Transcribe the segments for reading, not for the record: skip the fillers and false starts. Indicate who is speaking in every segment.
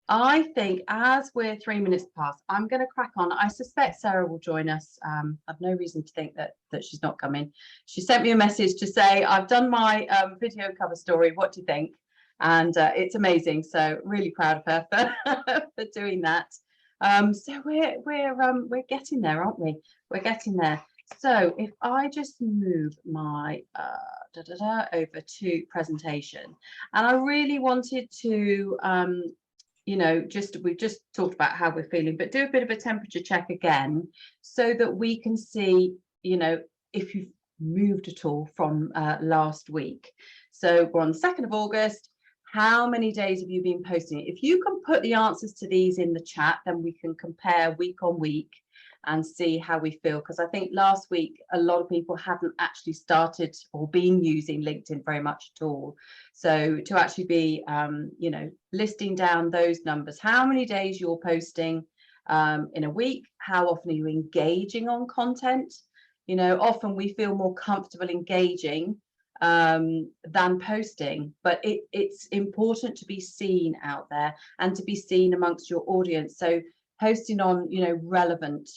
Speaker 1: I think as we're 3 minutes past, I'm going to crack on. I suspect Sarah will join us. I've no reason to think that she's not coming. She sent me a message to say, I've done my video cover story. What do you think? And it's amazing. So really proud of her for doing that. So we're getting there, aren't we? We're getting there. So if I just move my over to presentation, and I really wanted to we've just talked about how we're feeling, but do a bit of a temperature check again so that we can see, if you've moved at all from last week. So we're on the 2nd of August. How many days have you been posting it? If you can put the answers to these in the chat, then we can compare week on week and see how we feel, because I think last week a lot of people hadn't actually started or been using LinkedIn very much at all. So to actually be listing down those numbers, how many days you're posting in a week, how often are you engaging on content? Often we feel more comfortable engaging than posting, but it's important to be seen out there and to be seen amongst your audience. So posting on relevant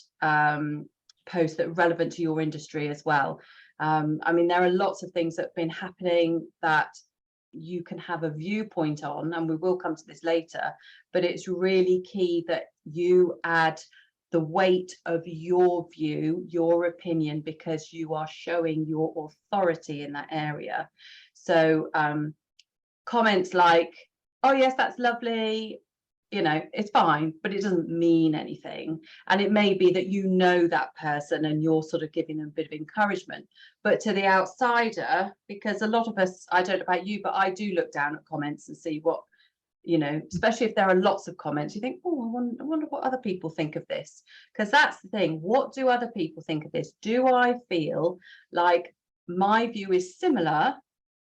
Speaker 1: posts that are relevant to your industry as well. I mean, there are lots of things that have been happening that you can have a viewpoint on, and we will come to this later, but it's really key that you add the weight of your view, your opinion, because you are showing your authority in that area. So comments like, oh yes, that's lovely, it's fine, but it doesn't mean anything. And it may be that that person and you're sort of giving them a bit of encouragement. But to the outsider, because a lot of us, I don't know about you, but I do look down at comments and see what, especially if there are lots of comments, you think, oh, I wonder what other people think of this. Because that's the thing. What do other people think of this? Do I feel like my view is similar,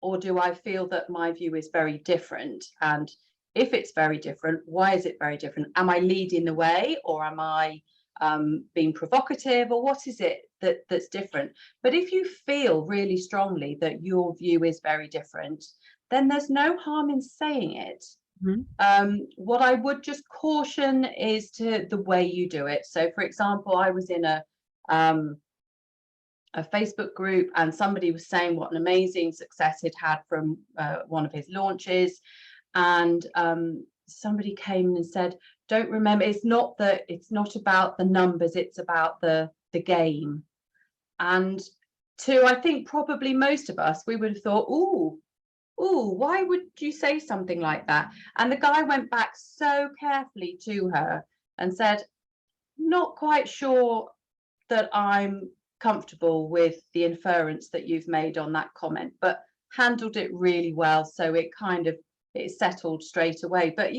Speaker 1: or do I feel that my view is very different? And if it's very different, why is it very different? Am I leading the way, or am I being provocative, or what is it that's different? But if you feel really strongly that your view is very different, then there's no harm in saying it. Mm-hmm. What I would just caution is to the way you do it. So, for example, I was in a Facebook group, and somebody was saying what an amazing success he'd had from one of his launches. And somebody came and said, don't remember, it's not about the numbers, it's about the game. And I think probably most of us, we would have thought, ooh, why would you say something like that? And the guy went back so carefully to her and said, not quite sure that I'm comfortable with the inference that you've made on that comment, but handled it really well. So it settled straight away. But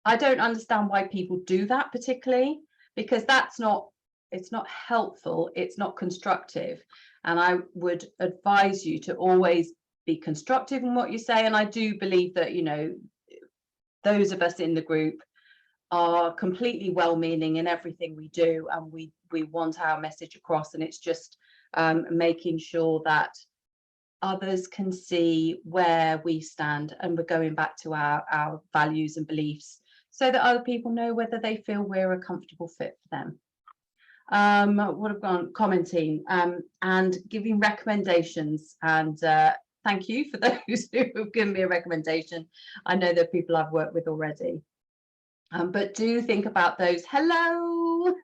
Speaker 1: I don't understand why people do that particularly, because it's not helpful, it's not constructive. And I would advise you to always be constructive in what you say. And I do believe that, those of us in the group are completely well-meaning in everything we do, and we want our message across. And it's just making sure that others can see where we stand, and we're going back to our values and beliefs, so that other people know whether they feel we're a comfortable fit for them. What have gone commenting and giving recommendations, and thank you for those who have given me a recommendation. I know there are people I've worked with already, but do think about those. Hello.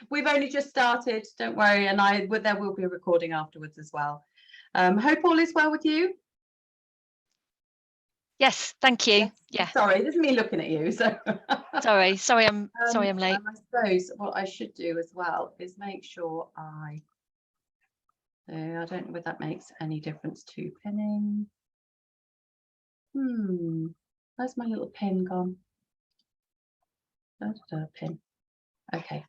Speaker 1: We've only just started, don't worry, and there will be a recording afterwards as well. Hope all is well with you.
Speaker 2: Yes, thank you. Yes. Yeah.
Speaker 1: Sorry, this is me looking at you. So
Speaker 2: sorry, I'm late.
Speaker 1: I suppose what I should do as well is make sure I don't know whether that makes any difference to pinning. Where's my little pin gone? Pin. Okay.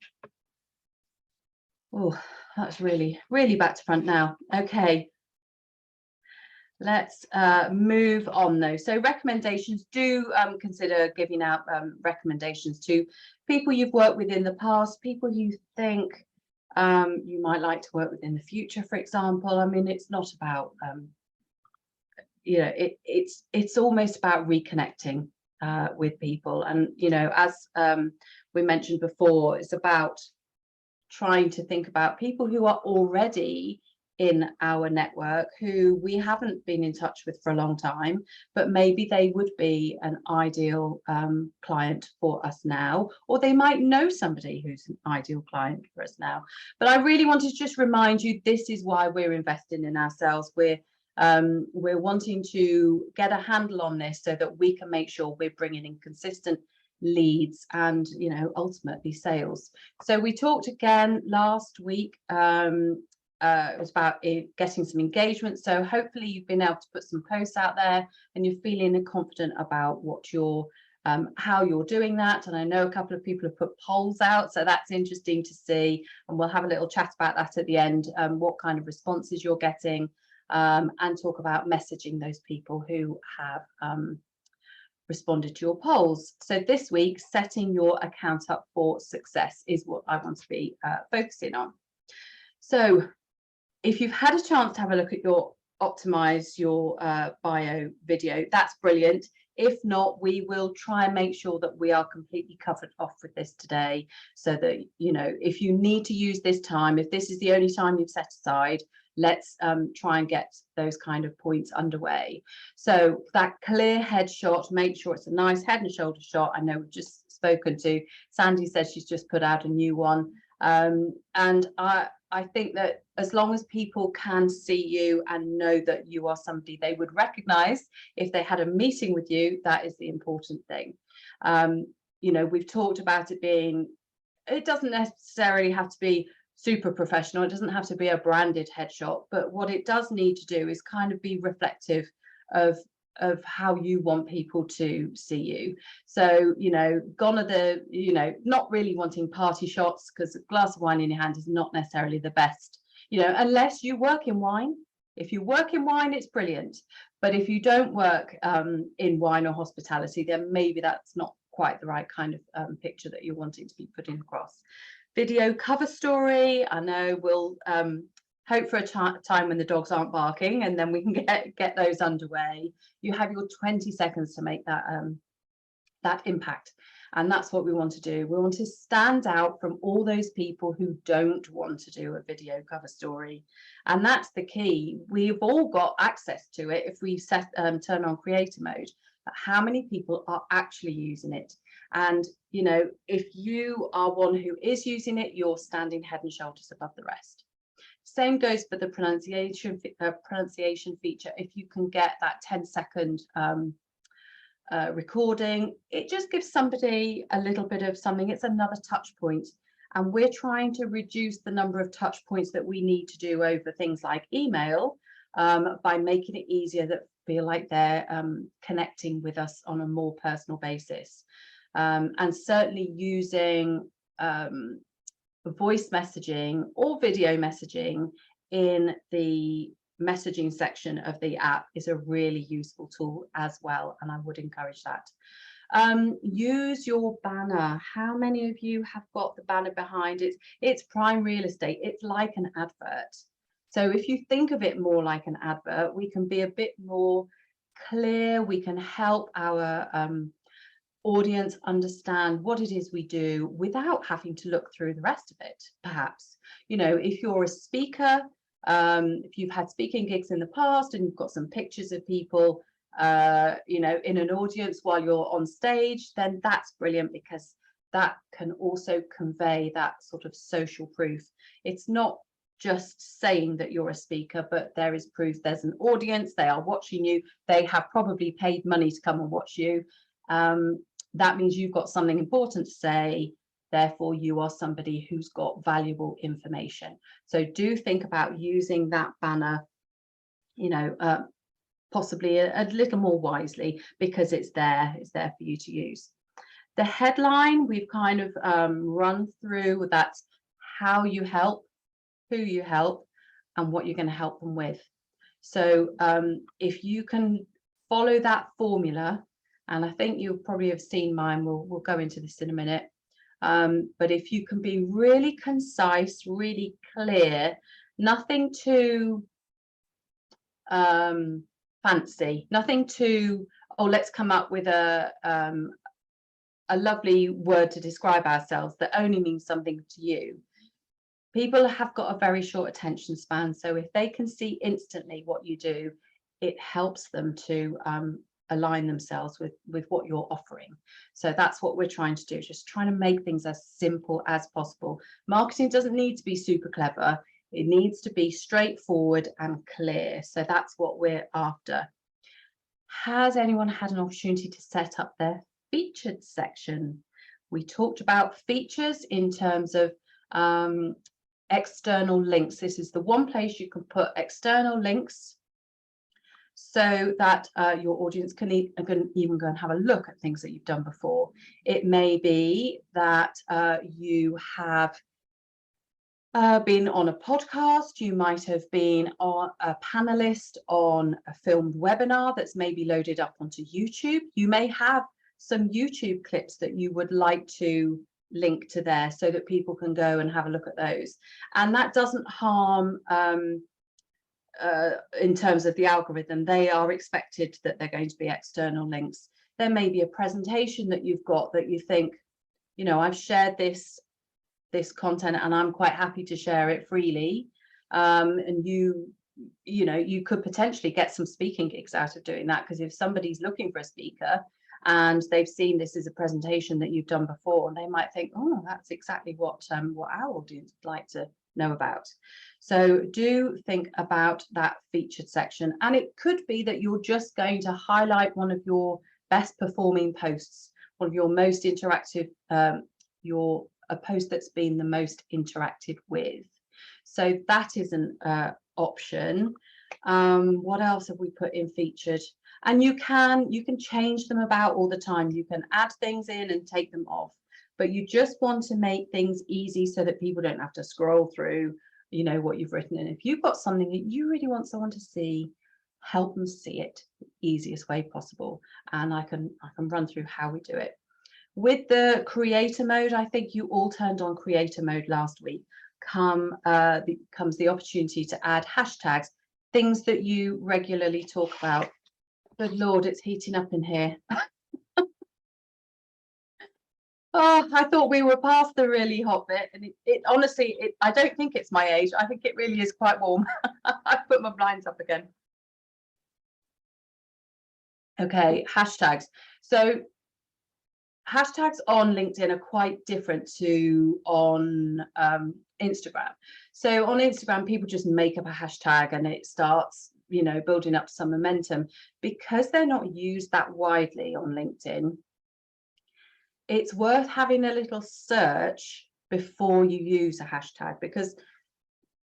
Speaker 1: Oh, that's really back to front now. Okay. Let's move on though. So recommendations, do consider giving out recommendations to people you've worked with in the past, people you think you might like to work with in the future, for example. I mean, it's not about it's almost about reconnecting. with people. And, you know, as we mentioned before, it's about trying to think about people who are already in our network who we haven't been in touch with for a long time, but maybe they would be an ideal client for us now, or they might know somebody who's an ideal client for us now. But I really wanted to just remind you, this is why we're investing in ourselves. We're wanting to get a handle on this so that we can make sure we're bringing in consistent leads and, you know, ultimately sales. So we talked again last week. It was about getting some engagement. So hopefully you've been able to put some posts out there and you're feeling confident about what you're how you're doing that. And I know a couple of people have put polls out, so that's interesting to see, and we'll have a little chat about that at the end, what kind of responses you're getting, and talk about messaging those people who have responded to your polls. So this week, setting your account up for success is what I want to be focusing on. So if you've had a chance to have a look at your optimize your bio video, that's brilliant. If not, we will try and make sure that we are completely covered off with this today, so that, you know, if you need to use this time, if this is the only time you've set aside, let's try and get those kind of points underway. So that clear headshot, make sure it's a nice head and shoulder shot. I know we've just spoken to Sandy, says she's just put out a new one. And I think that as long as people can see you and know that you are somebody they would recognize if they had a meeting with you, that is the important thing. You know, we've talked about it being, it doesn't necessarily have to be super professional, it doesn't have to be a branded headshot, but what it does need to do is kind of be reflective of how you want people to see you. So, you know, gone are the, you know, not really wanting party shots, because a glass of wine in your hand is not necessarily the best, you know, unless you work in wine. If you work in wine, it's brilliant. But if you don't work in wine or hospitality, then maybe that's not quite the right kind of picture that you're wanting to be putting across. Video cover story, I know we'll hope for a time when the dogs aren't barking, and then we can get those underway. You have your 20 seconds to make that that impact, and that's what we want to do. We want to stand out from all those people who don't want to do a video cover story, and that's the key. We've all got access to it if we turn on creator mode, but how many people are actually using it? And, you know, if you are one who is using it, you're standing head and shoulders above the rest. Same goes for the pronunciation feature. If you can get that 10-second recording, it just gives somebody a little bit of something. It's another touch point, and we're trying to reduce the number of touch points that we need to do over things like email by making it easier, that feel like they're connecting with us on a more personal basis, and certainly using voice messaging or video messaging in the messaging section of the app is a really useful tool as well, and I would encourage that. Use your banner. How many of you have got the banner behind it? It's prime real estate. It's like an advert. So if you think of it more like an advert, we can be a bit more clear. We can help our audience understand what it is we do without having to look through the rest of it. Perhaps, you know, if you're a speaker, if you've had speaking gigs in the past and you've got some pictures of people you know, in an audience while you're on stage, then that's brilliant, because that can also convey that sort of social proof. It's not just saying that you're a speaker, but there is proof there's an audience, they are watching you, they have probably paid money to come and watch you. That means you've got something important to say, therefore you are somebody who's got valuable information. So do think about using that banner, you know, possibly a little more wisely, because it's there for you to use. The headline we've kind of run through, that's how you help, who you help, and what you're going to help them with. So if you can follow that formula, and I think you'll probably have seen mine, we'll go into this in a minute, but if you can be really concise, really clear, nothing too fancy, nothing too or let's come up with a lovely word to describe ourselves that only means something to you. People have got a very short attention span, so if they can see instantly what you do, it helps them to align themselves with what you're offering. So that's what we're trying to do, just trying to make things as simple as possible. Marketing doesn't need to be super clever. It needs to be straightforward and clear. So that's what we're after. Has anyone had an opportunity to set up their featured section? We talked about features in terms of external links. This is the one place you can put external links so that your audience can even go and have a look at things that you've done before. It may be that you have been on a podcast, you might have been on a panelist on a filmed webinar that's maybe loaded up onto YouTube. You may have some YouTube clips that you would like to link to there so that people can go and have a look at those. And that doesn't harm in terms of the algorithm. They are expected that they're going to be external links. There may be a presentation that you've got that you think, you know, I've shared this content and I'm quite happy to share it freely. And you know, you could potentially get some speaking gigs out of doing that, because if somebody's looking for a speaker and they've seen this as a presentation that you've done before, and they might think, oh, that's exactly what our audience would like to know about. So do think about that featured section. And it could be that you're just going to highlight one of your best performing posts, one of your most interactive, a post that's been the most interacted with. So that is an option. What else have we put in featured? And you can change them about all the time. You can add things in and take them off, but you just want to make things easy so that people don't have to scroll through, you know, what you've written. And if you've got something that you really want someone to see, help them see it the easiest way possible. And I can run through how we do it. With the creator mode, I think you all turned on creator mode last week. Comes the opportunity to add hashtags, things that you regularly talk about. Good Lord, it's heating up in here. Oh, I thought we were past the really hot bit, and it honestly, I don't think it's my age. I think it really is quite warm. I put my blinds up again. Okay, hashtags. So hashtags on LinkedIn are quite different to on Instagram. So on Instagram, people just make up a hashtag and it starts, you know, building up some momentum. Because they're not used that widely on LinkedIn, it's worth having a little search before you use a hashtag, because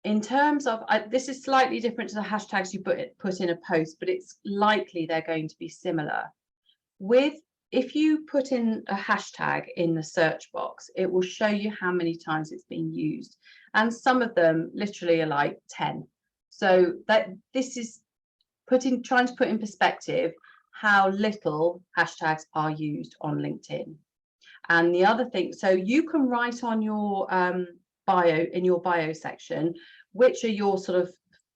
Speaker 1: in terms of, this is slightly different to the hashtags you put in a post, but it's likely they're going to be similar. If you put in a hashtag in the search box, it will show you how many times it's been used. And some of them literally are like 10. So that this is trying to put in perspective how little hashtags are used on LinkedIn. And the other thing, so you can write on your in your bio section, which are your sort of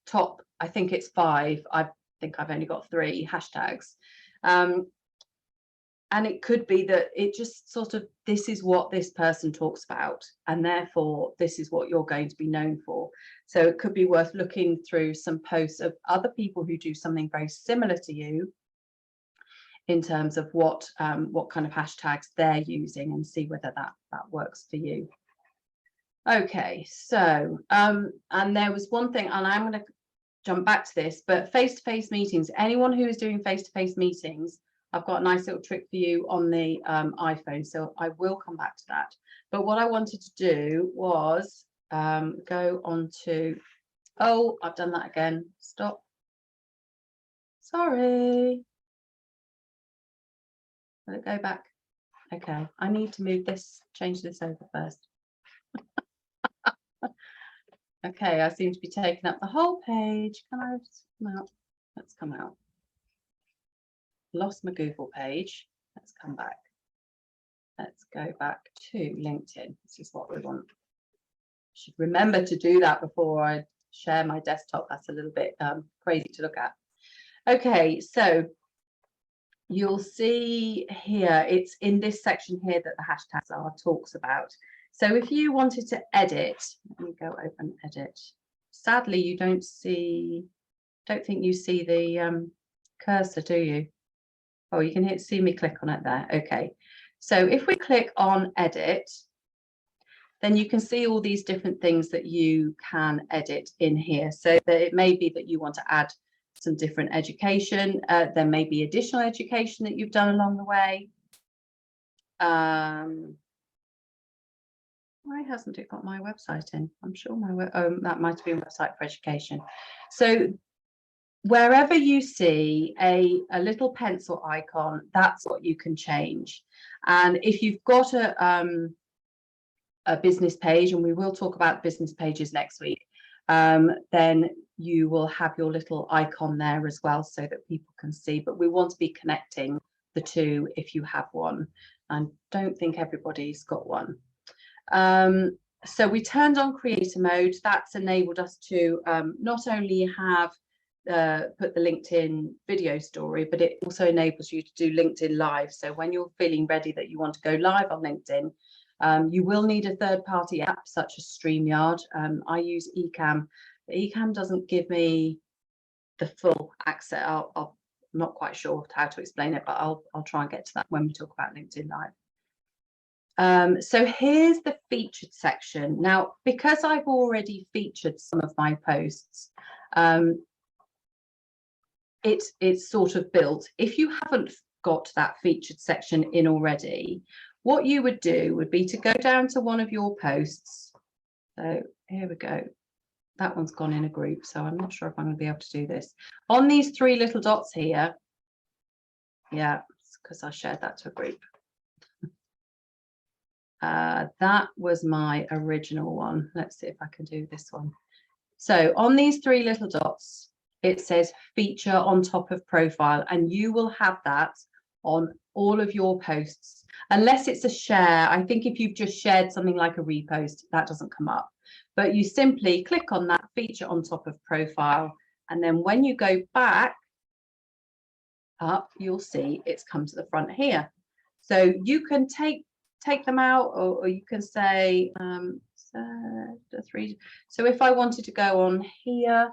Speaker 1: top, I think it's 5. I think I've only got 3 hashtags. And it could be that it just sort of, this is what this person talks about, and therefore this is what you're going to be known for. So it could be worth looking through some posts of other people who do something very similar to you in terms of what kind of hashtags they're using, and see whether that works for you. Okay, so and there was one thing, and I'm going to jump back to this, but face-to-face meetings, anyone who is doing face-to-face meetings, I've got a nice little trick for you on the iPhone, so I will come back to that. But what I wanted to do was go on to, oh, I've done that again. Stop. Sorry. Let it go back. Okay, I need to move this, change this over first. Okay, I seem to be taking up the whole page. Can I just come out? Let's come out. Lost my Google page. Let's come back. Let's go back to LinkedIn. This is what we want. Should remember to do that before I share my desktop. That's a little bit crazy to look at. Okay, so you'll see here, it's in this section here that the hashtags are talks about. So if you wanted to edit, let me go open edit. Sadly, you don't think you see the cursor, do you? Oh, you can see me click on it there. Okay. So if we click on edit, then you can see all these different things that you can edit in here. So that it may be that you want to add some different education. There may be additional education that you've done along the way. Why hasn't it got my website in? I'm sure that might have been website for education. So wherever you see a little pencil icon, that's what you can change. And if you've got a business page, and we will talk about business pages next week, then you will have your little icon there as well so that people can see. But we want to be connecting the two if you have one. I don't think everybody's got one. So we turned on creator mode. That's enabled us to not only have put the LinkedIn video story, but it also enables you to do LinkedIn Live. So when you're feeling ready that you want to go live on LinkedIn, you will need a third-party app such as StreamYard. I use Ecamm. Ecamm doesn't give me the full access. I'm not quite sure how to explain it, but I'll try and get to that when we talk about LinkedIn Live. So here's the featured section. Now, because I've already featured some of my posts, it's sort of built. If you haven't got that featured section in already, what you would do would be to go down to one of your posts. So here we go. That one's gone in a group, so I'm not sure if I'm going to be able to do this. On these three little dots here, yeah, it's because I shared that to a group. That was my original one. Let's see if I can do this one. So on these three little dots, it says feature on top of profile, and you will have that on all of your posts, unless it's a share. I think if you've just shared something like a repost, that doesn't come up. But you simply click on that feature on top of profile, and then when you go back up, you'll see it's come to the front here. So you can take them out, or you can say so if I wanted to go on here,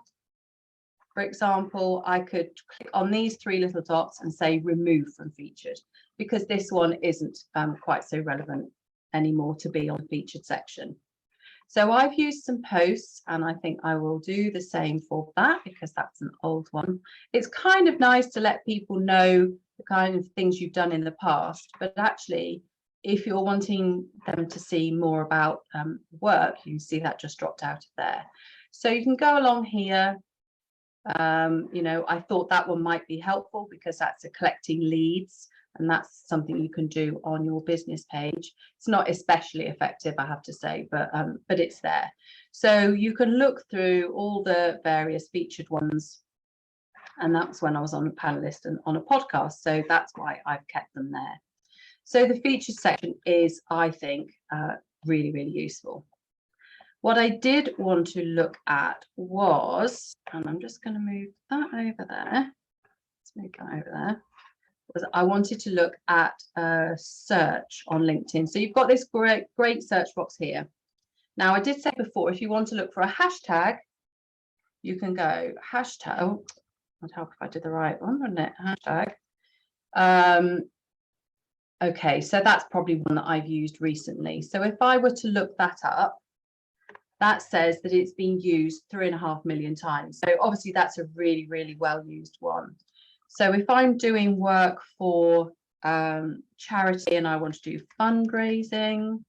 Speaker 1: for example, I could click on these three little dots and say remove from featured, because this one isn't quite so relevant anymore to be on the featured section. So I've used some posts, and I think I will do the same for that because that's an old one. It's kind of nice to let people know the kind of things you've done in the past, but actually, if you're wanting them to see more about work, you can see that just dropped out of there. So you can go along here. You know, I thought that one might be helpful because that's a collecting leads, and that's something you can do on your business page. It's not especially effective, I have to say, but it's there. So you can look through all the various featured ones, and that's when I was on a panelist and on a podcast. So that's why I've kept them there. So the featured section is, I think, really, really useful. What I did want to look at was, and I'm just going to move that over there. Let's move that over there. Was I wanted to look at search on LinkedIn. So you've got this great search box here. Now, I did say before, if you want to look for a hashtag, you can go hashtag. Oh, I'd help if I did the right one, wouldn't it? Hashtag. Okay, so that's probably one that I've used recently. So if I were to look that up, that says that it's been used 3.5 million times. So obviously that's a really, really well used one. So if I'm doing work for charity and I want to do fundraising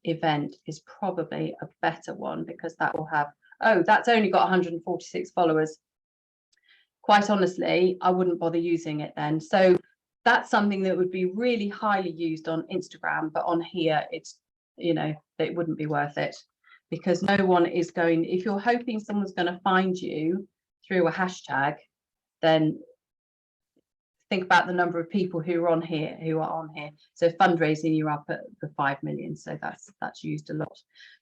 Speaker 1: event is probably a better one, because that will have, oh, that's only got 146 followers. Quite honestly, I wouldn't bother using it then. So that's something that would be really highly used on Instagram, but on here, it's, you know, it wouldn't be worth it, because no one is going, if you're hoping someone's going to find you through a hashtag, then think about the number of people who are on here. So fundraising, you're up at the 5 million. So that's used a lot.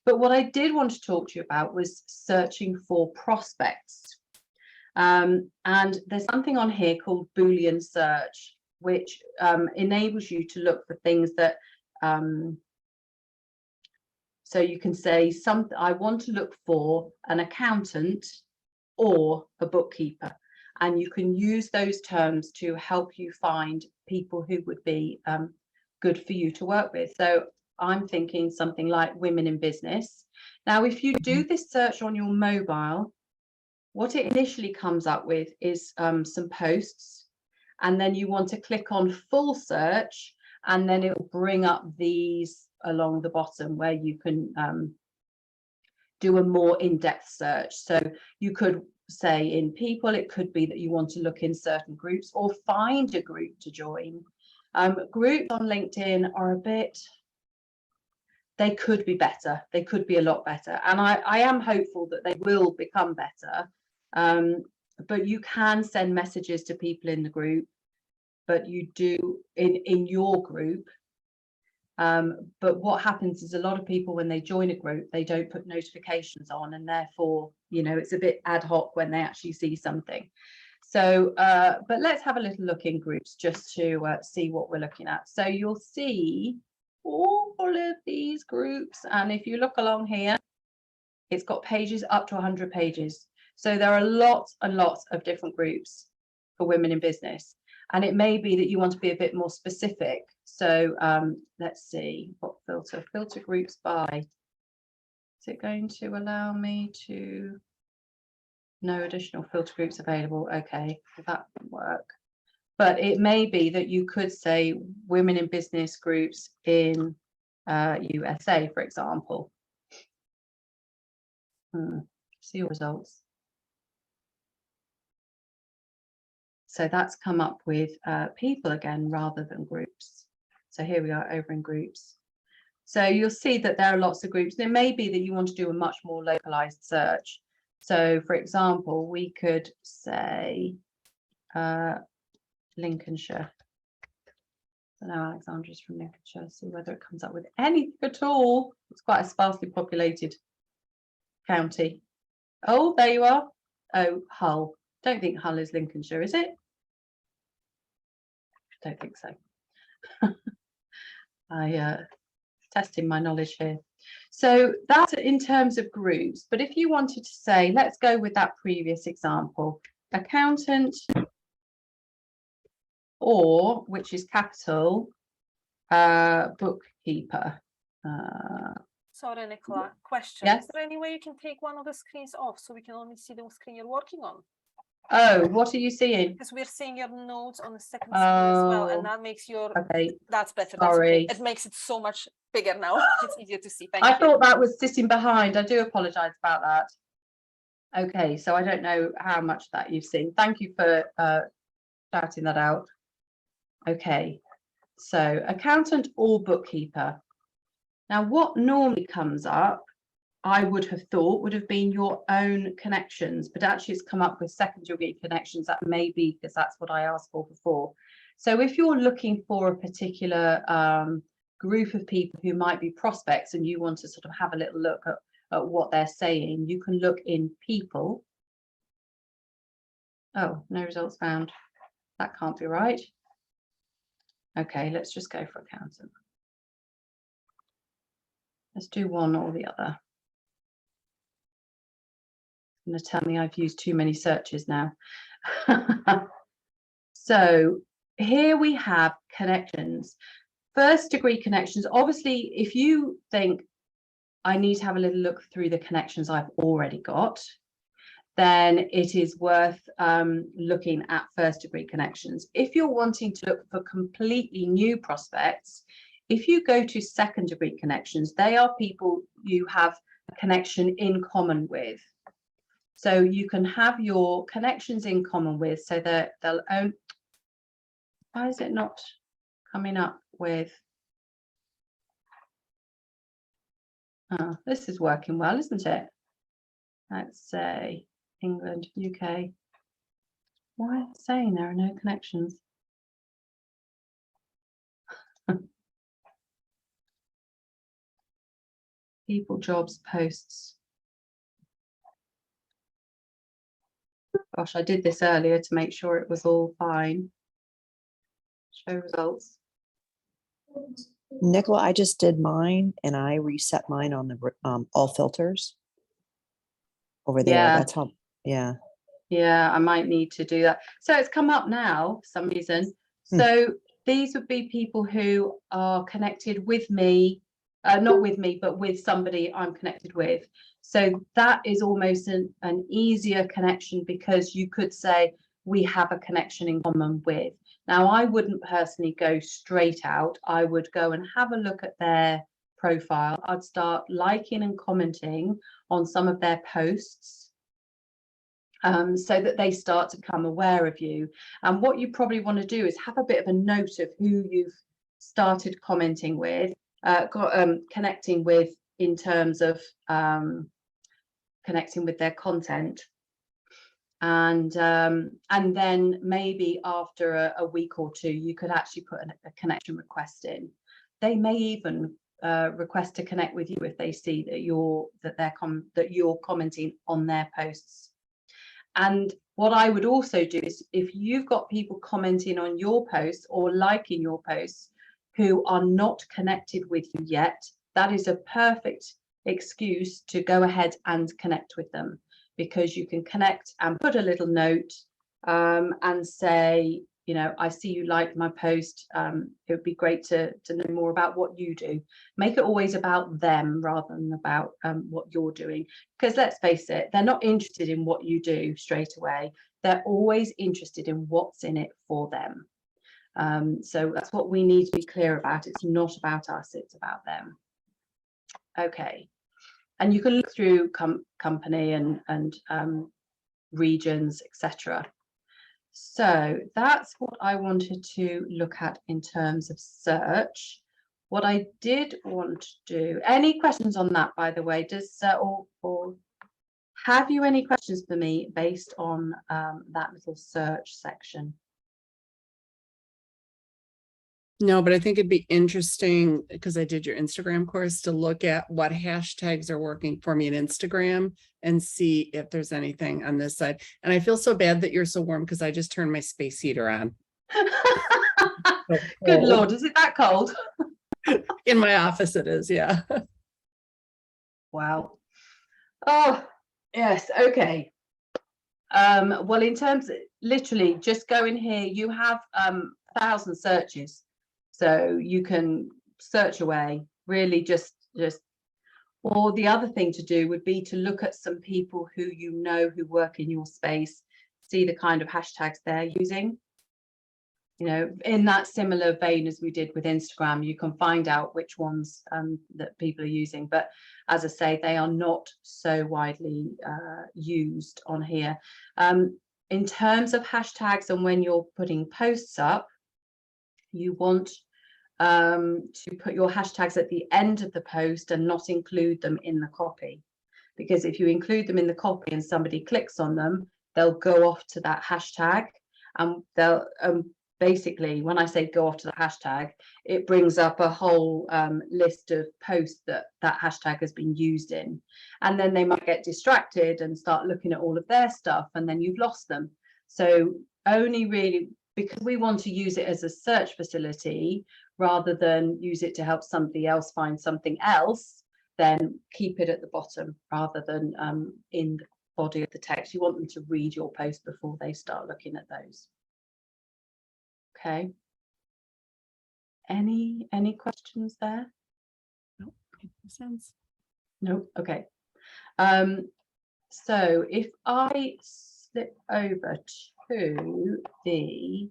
Speaker 1: But what I did want to talk to you about was searching for prospects. And there's something on here called Boolean search, which enables you to look for things that so you can say I want to look for an accountant or a bookkeeper, and you can use those terms to help you find people who would be good for you to work with. So I'm thinking something like women in business. Now, if you do this search on your mobile, what it initially comes up with is some posts, and then you want to click on full search, and then it will bring up these along the bottom where you can do a more in-depth search. So you could say in people, it could be that you want to look in certain groups or find a group to join. Groups on LinkedIn are a bit, they could be better. They could be a lot better. And I am hopeful that they will become better. But you can send messages to people in the group, but you do in your group. But what happens is a lot of people, when they join a group, they don't put notifications on, and therefore, you know, it's a bit ad hoc when they actually see something. So, but let's have a little look in groups just to see what we're looking at. So you'll see all of these groups, and if you look along here, it's got pages up to 100 pages. So there are lots and lots of different groups for women in business. And it may be that you want to be a bit more specific. So let's see, what filter groups by. Is it going to allow me to, no additional filter groups available? Okay, that won't work. But it may be that you could say women in business groups in USA, for example. See your results. So that's come up with people again rather than groups. So here we are over in groups. So you'll see that there are lots of groups. It may be that you want to do a much more localized search. So for example, we could say Lincolnshire. So now Alexandra's from Lincolnshire. See whether it comes up with anything at all. It's quite a sparsely populated county. Oh, there you are. Oh, Hull. Don't think Hull is Lincolnshire, is it? Don't think so. I testing my knowledge here. So that's in terms of groups. But if you wanted to say, let's go with that previous example, accountant, or which is capital, bookkeeper.
Speaker 3: Sorry, Nicola, question.
Speaker 1: Yes?
Speaker 3: Is there any way you can take one of the screens off so we can only see the screen you're working on?
Speaker 1: Oh, what are you seeing?
Speaker 3: Because we're seeing your notes on the second screen as well, and that makes your, that's better. That's okay. It makes it so much bigger now. It's easier to see. Thank you.
Speaker 1: I thought that was sitting behind. I do apologize about that. Okay, so I don't know how much that you've seen. Thank you for shouting that out. Okay, so accountant or bookkeeper. Now, what normally comes up, I would have thought would have been your own connections, but actually it's come up with second-degree connections. That may be because that's what I asked for before. So if you're looking for a particular group of people who might be prospects and you want to sort of have a little look at what they're saying, you can look in people. Oh, no results found. That can't be right. Okay, let's just go for accountant. Let's do one or the other. Going to tell me I've used too many searches now. So here we have connections, first degree connections. Obviously, if you think I need to have a little look through the connections I've already got, then it is worth looking at first degree connections. If you're wanting to look for completely new prospects, if you go to second degree connections, they are people you have a connection in common with. So you can have your connections in common with, so that they'll own. Why is it not coming up with? Oh, this is working well, isn't it? Let's say England, UK. Why is it saying there are no connections? People, jobs, posts. Gosh, I did this earlier to make sure it was all fine. Show results.
Speaker 4: Nicola, I just did mine and I reset mine on the all filters over there.
Speaker 1: Yeah.
Speaker 4: That's how, yeah.
Speaker 1: Yeah, I might need to do that. So it's come up now for some reason. So these would be people who are connected with me, not with me, but with somebody I'm connected with. So that is almost an easier connection, because you could say we have a connection in common with. Now, I wouldn't personally go straight out. I would go and have a look at their profile. I'd start liking and commenting on some of their posts, so that they start to become aware of you. And what you probably want to do is have a bit of a note of who you've started commenting with, connecting with, in terms of connecting with their content. And then maybe after a week or two, you could actually put a connection request in. They may even request to connect with you if they see that you're commenting on their posts. And what I would also do is, if you've got people commenting on your posts or liking your posts who are not connected with you yet, that is a perfect excuse to go ahead and connect with them, because you can connect and put a little note and say, you know, I see you like my post. It would be great to know more about what you do. Make it always about them rather than about what you're doing. Because let's face it, they're not interested in what you do straight away. They're always interested in what's in it for them. So that's what we need to be clear about. It's not about us, it's about them. Okay. And you can look through company and regions, etc. So that's what I wanted to look at in terms of search. What I did want to do, any questions on that, by the way? Does or have you any questions for me based on that little search section?
Speaker 5: No, but I think it'd be interesting, because I did your Instagram course, to look at what hashtags are working for me in Instagram and see if there's anything on this side. And I feel so bad that you're so warm, because I just turned my space heater on.
Speaker 1: Good Lord, is it that cold?
Speaker 5: In my office it is, yeah.
Speaker 1: Wow. Oh, yes, okay. Well, in terms of, literally, just go in here, you have 1,000 searches. So you can search away, really just, or the other thing to do would be to look at some people who you know who work in your space, see the kind of hashtags they're using. You know, in that similar vein as we did with Instagram, you can find out which ones that people are using. But as I say, they are not so widely used on here. In terms of hashtags, and when you're putting posts up, you want to put your hashtags at the end of the post and not include them in the copy. Because if you include them in the copy and somebody clicks on them, they'll go off to that hashtag, and they'll basically, when I say go off to the hashtag, it brings up a whole list of posts that hashtag has been used in. And then they might get distracted and start looking at all of their stuff, and then you've lost them. So only really, because we want to use it as a search facility rather than use it to help somebody else find something else, then keep it at the bottom rather than in the body of the text. You want them to read your post before they start looking at those. Okay. Any questions there?
Speaker 5: Nope, makes sense.
Speaker 1: No. Okay. So if I slip over to the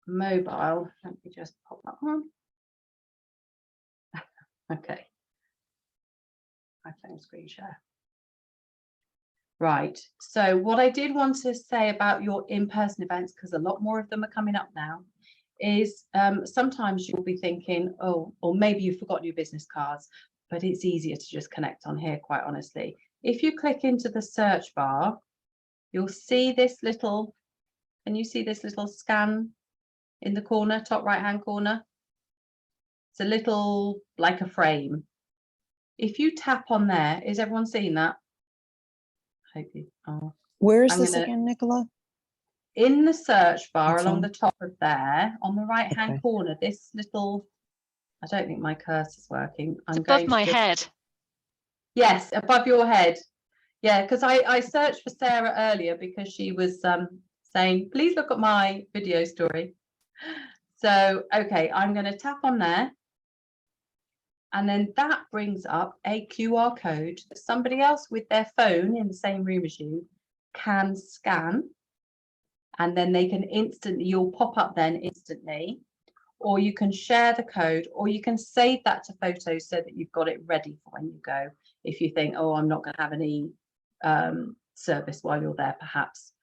Speaker 1: mobile, let me just pop that on. Okay. iPhone screen share. Right. So what I did want to say about your in-person events, because a lot more of them are coming up now, is sometimes you'll be thinking, oh, or maybe you've forgotten your business cards, but it's easier to just connect on here, quite honestly. If you click into the search bar, you'll see this little, can you see this little scan in the corner, top right hand corner? It's a little, like a frame. If you tap on there, is everyone seeing that? I hope you are.
Speaker 4: Where is
Speaker 1: I'm
Speaker 4: this
Speaker 1: gonna-
Speaker 4: again, Nicola?
Speaker 1: In the search bar
Speaker 4: That's
Speaker 1: along
Speaker 4: on.
Speaker 1: the top of there, on the right hand
Speaker 4: Okay.
Speaker 1: corner, this little, I don't think my cursor's working.
Speaker 2: It's above my head.
Speaker 1: Yes, above your head. Yeah, because I searched for Sarah earlier because she was saying, please look at my video story. So, okay, I'm going to tap on there. And then that brings up a QR code that somebody else with their phone in the same room as you can scan. And then they can instantly, you'll pop up then instantly, or you can share the code, or you can save that to photos so that you've got it ready for when you go. If you think, oh, I'm not going to have any service while you're there, perhaps.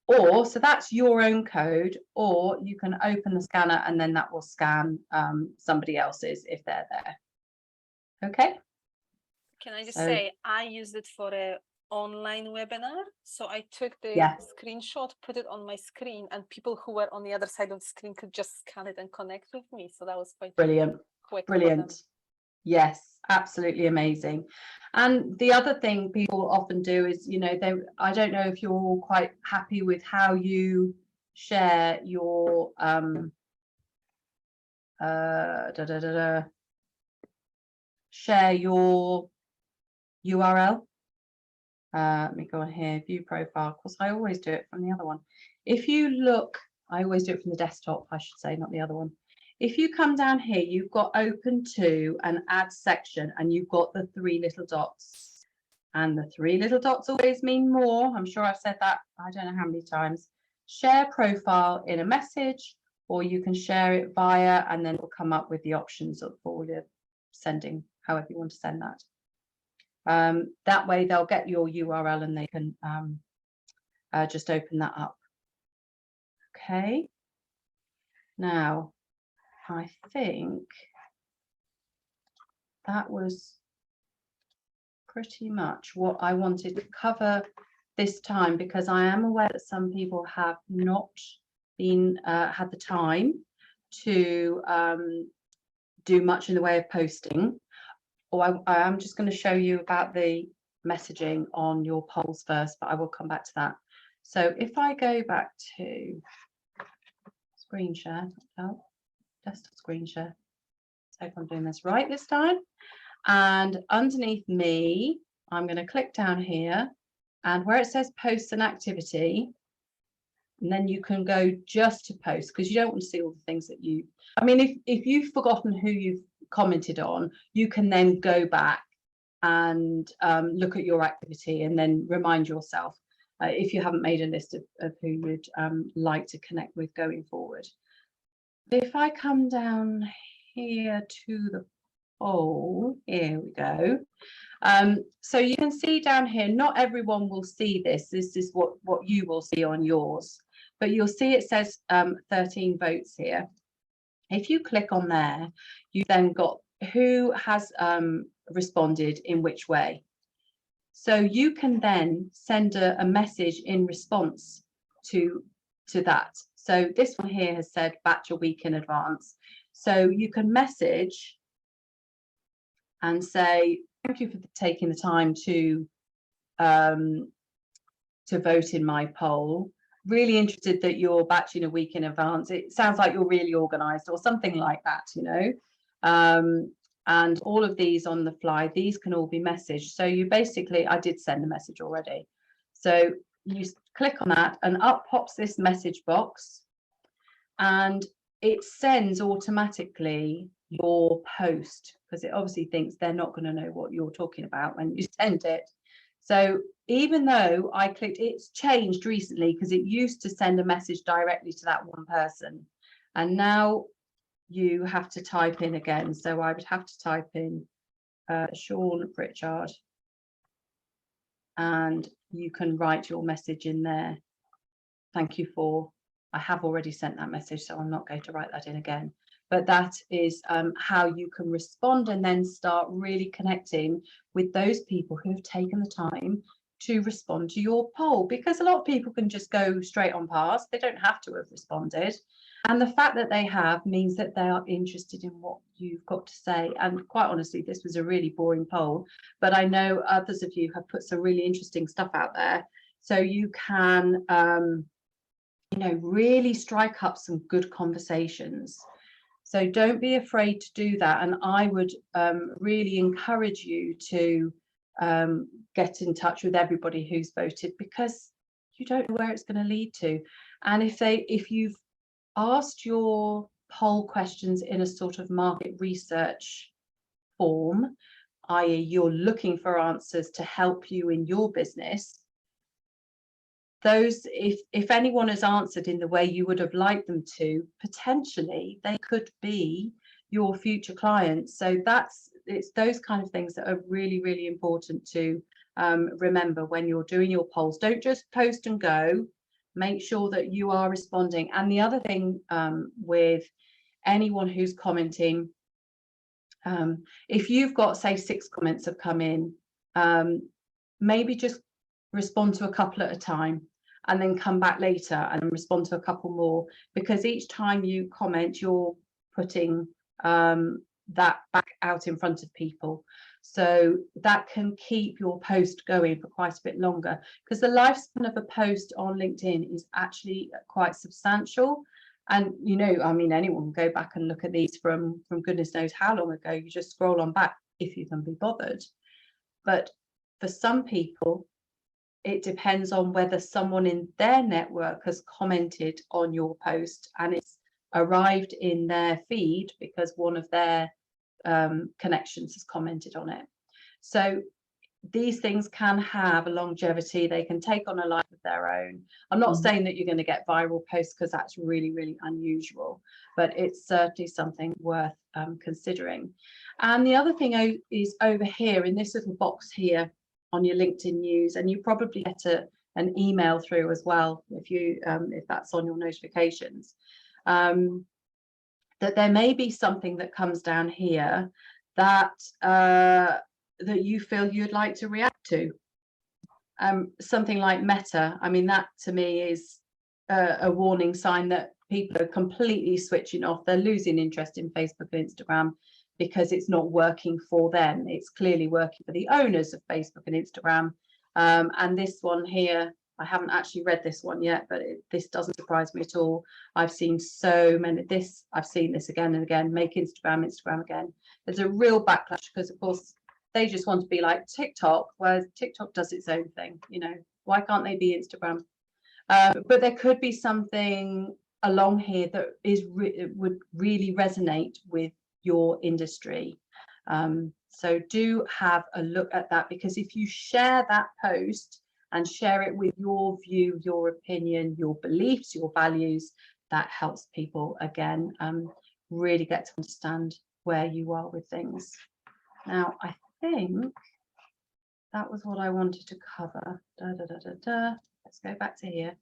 Speaker 1: Or, so that's your own code, or you can open the scanner and then that will scan somebody else's if they're there. Okay.
Speaker 3: Can I just say, I used it for a online webinar. So I took the screenshot, put it on my screen, and people who were on the other side of the screen could just scan it and connect with me. So that was quite
Speaker 1: brilliant.
Speaker 3: Quick.
Speaker 1: Brilliant. Yes, absolutely amazing. And the other thing people often do is, you know, I don't know if you're all quite happy with how you share your share your URL. Let me go on here, view profile. Of course, I always do it from the other one. If you look, I always do it from the desktop, I should say, not the other one. If you come down here, you've got open to and add section, and you've got the 3 little dots. And the 3 little dots always mean more. I'm sure I've said that, I don't know how many times. Share profile in a message, or you can share it via, and then it'll come up with the options for the sending, however you want to send that. That way they'll get your URL and they can just open that up. Okay. Now, I think that was pretty much what I wanted to cover this time, because I am aware that some people have not been had the time to do much in the way of posting. Or I am just going to show you about the messaging on your polls first, but I will come back to that. So if I go back to screen share, desktop screen share, so if I'm doing this right this time, and underneath me, I'm going to click down here, and where it says post an activity, and then you can go just to post, because you don't want to see all the things that you, I mean, if you've forgotten who you've commented on, you can then go back and look at your activity and then remind yourself if you haven't made a list of who you'd like to connect with going forward. If I come down here to the poll, here we go. So you can see down here, not everyone will see this. This is what you will see on yours, but you'll see it says 13 votes here. If you click on there, you then got who has responded in which way. So you can then send a message in response to that. So this one here has said batch a week in advance. So you can message and say, thank you for taking the time to vote in my poll. Really interested that you're batching a week in advance. It sounds like you're really organized, or something like that, you know. And all of these on the fly, these can all be messaged. So you basically, I did send a message already. So you click on that and up pops this message box, and it sends automatically your post, because it obviously thinks they're not going to know what you're talking about when you send it. So even though I clicked, it's changed recently, because it used to send a message directly to that one person, and now you have to type in again. So I would have to type in Sean Pritchard, and you can write your message in there. Thank you for, I have already sent that message, so I'm not going to write that in again. But that is how you can respond and then start really connecting with those people who have taken the time to respond to your poll, because a lot of people can just go straight on past. They don't have to have responded. And the fact that they have means that they are interested in what you've got to say. And quite honestly, this was a really boring poll, but I know others of you have put some really interesting stuff out there. so you can you know, really strike up some good conversations. So don't be afraid to do that, and I would really encourage you to get in touch with everybody who's voted, because you don't know where it's going to lead to. And if you've asked your poll questions in a sort of market research form, i.e. you're looking for answers to help you in your business, those, if anyone has answered in the way you would have liked them to, potentially they could be your future clients. So it's those kind of things that are really, really important to remember when you're doing your polls. Don't just post and go, make sure that you are responding. And the other thing with anyone who's commenting, if you've got, say, 6 comments have come in, maybe just respond to a couple at a time, and then come back later and respond to a couple more, because each time you comment, you're putting that back out in front of people. So that can keep your post going for quite a bit longer, because the lifespan of a post on LinkedIn is actually quite substantial. And, you know, I mean, anyone can go back and look at these from goodness knows how long ago. You just scroll on back if you can be bothered. But for some people, it depends on whether someone in their network has commented on your post and it's arrived in their feed because one of their connections has commented on it. So these things can have a longevity. They can take on a life of their own. I'm not saying that you're going to get viral posts, because that's really, really unusual, but it's certainly something worth considering. And the other thing is over here in this little box here on your LinkedIn news, and you probably get an email through as well if that's on your notifications, that there may be something that comes down here that that you feel you'd like to react to. Something like Meta, I mean, that to me is a warning sign that people are completely switching off. They're losing interest in Facebook and Instagram because it's not working for them. It's clearly working for the owners of Facebook and Instagram. And this one here, I haven't actually read this one yet, but this doesn't surprise me at all. I've seen so many, I've seen this again and again, make Instagram again. There's a real backlash because, of course, they just want to be like TikTok, whereas TikTok does its own thing. You know, why can't they be Instagram? But there could be something along here that would really resonate with your industry. So do have a look at that, because if you share that post and share it with your view, your opinion, your beliefs, your values, that helps people again really get to understand where you are with things. Now, I think that was what I wanted to cover. Let's go back to here.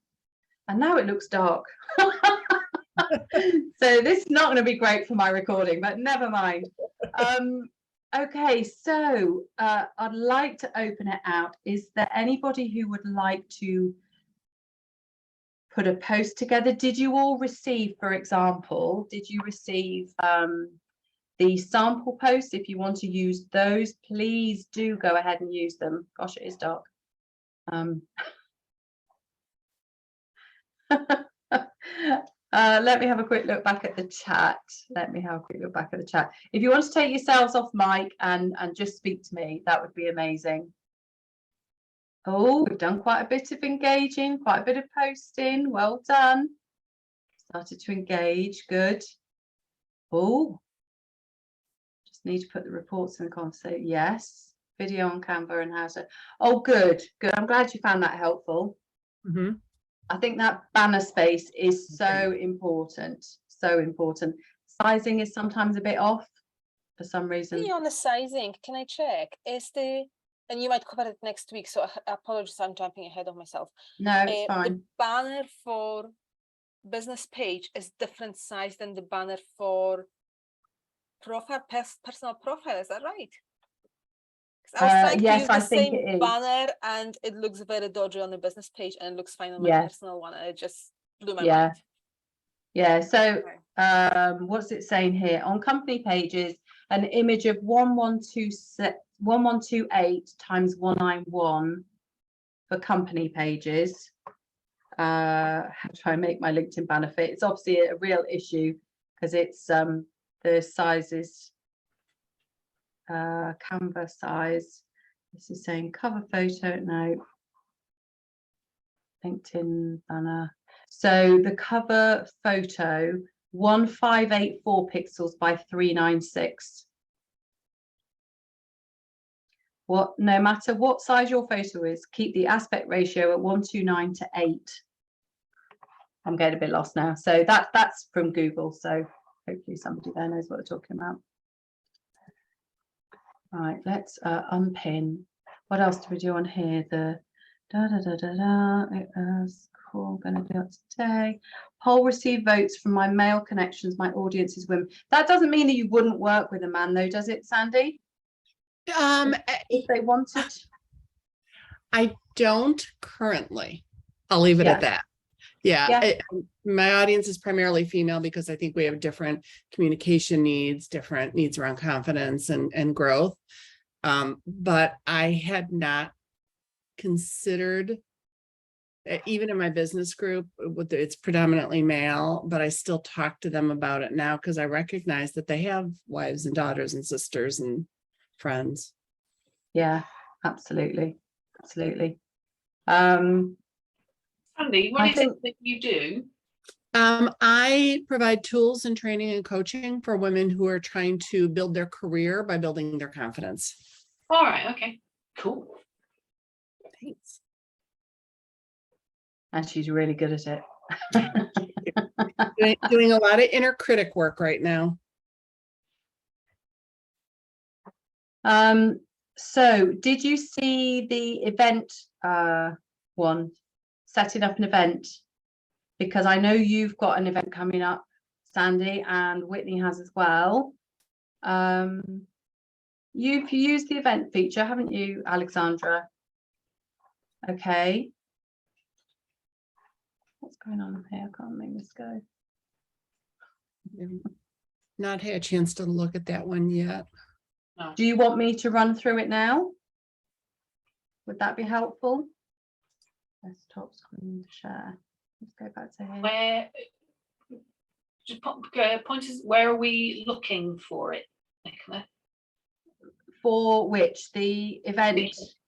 Speaker 1: And now it looks dark. So this is not going to be great for my recording, but never mind. Okay, so I'd like to open it out. Is there anybody who would like to put a post together? Did you all receive, for example, did you receive the sample posts? If you want to use those, please do go ahead and use them. Gosh, it is dark. Let me have a quick look back at the chat. If you want to take yourselves off mic and just speak to me, that would be amazing. Oh, we've done quite a bit of engaging, quite a bit of posting. Well done. Started to engage. Good. Oh, just need to put the reports in the conversation. Yes. Video on Canva and how to. Oh, good. Good. I'm glad you found that helpful.
Speaker 5: Mm-hmm.
Speaker 1: I think that banner space is so important, so important. Sizing is sometimes a bit off for some reason.
Speaker 3: On the sizing, can I check? And you might cover it next week, so apologies, I'm jumping ahead of myself.
Speaker 1: No, it's fine.
Speaker 3: The banner for business page is different size than the banner for profile, personal profile. Is that right? I was trying to use the same banner and it looks very dodgy on the business page and it looks fine on my personal one, and it just blew my mind.
Speaker 1: Yeah, so what's it saying here? On company pages, an image of 1128 times 191 for company pages. How do I make my LinkedIn banner fit? It's obviously a real issue because it's the sizes, Canva size. This is saying cover photo, no. LinkedIn banner. So the cover photo, 1584 pixels by 396. No matter what size your photo is, keep the aspect ratio at 129 to 8. I'm getting a bit lost now. So that's from Google. So hopefully somebody there knows what they're talking about. Right, let's unpin. What else do we do on here? The cool. I'm going to do it today. Poll receive votes from my male connections. My audience is women. That doesn't mean that you wouldn't work with a man, though, does it, Sandy? If they wanted.
Speaker 5: I don't currently. I'll leave it at that. Yeah. My audience is primarily female because I think we have different communication needs, different needs around confidence and growth. But I had not considered, even in my business group, it's predominantly male, but I still talk to them about it now because I recognize that they have wives and daughters and sisters and friends.
Speaker 1: Yeah, absolutely. Absolutely.
Speaker 6: Andy, what is it that you do?
Speaker 5: I provide tools and training and coaching for women who are trying to build their career by building their confidence.
Speaker 6: All right. Okay. Cool.
Speaker 5: Thanks.
Speaker 1: And she's really good at it.
Speaker 5: Doing a lot of inner critic work right now.
Speaker 1: So did you see the event one, setting up an event? Because I know you've got an event coming up, Sandy, and Whitney has as well. You've used the event feature, haven't you, Alexandra? Okay. What's going on here? I can't make this go.
Speaker 5: Not had a chance to look at that one yet.
Speaker 6: No.
Speaker 1: Do you want me to run through it now? Would that be helpful? Desktop screen share. Let's go back to here.
Speaker 6: Where? Just pointers. Where are we looking for it, Nicola?
Speaker 1: For which? The event?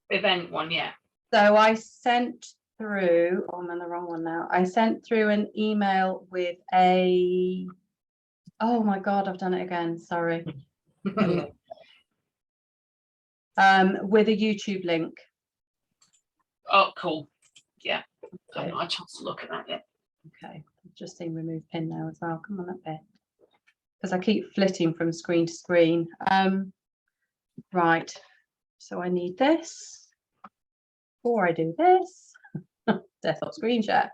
Speaker 6: The event one, yeah.
Speaker 1: So I sent through, oh, I'm on the wrong one now. I sent through an email with a, oh my God, I've done it again. Sorry. With a YouTube link.
Speaker 6: Oh, cool. Yeah. I
Speaker 1: Okay.
Speaker 6: haven't had a chance to look at that yet.
Speaker 1: Okay, I've just seen remove pin now as well. Come on up there. Because I keep flitting from screen to screen. Right. So I need this. Before I do this, desktop screen share.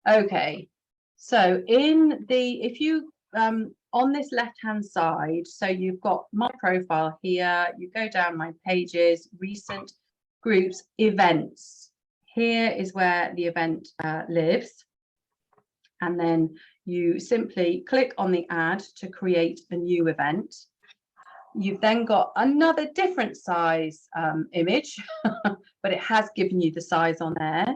Speaker 1: Okay. So in the, if you on this left hand side, so you've got my profile here, you go down my pages, recent groups, events. Here is where the event lives. And then you simply click on the add to create a new event. You've then got another different size image, but it has given you the size on there.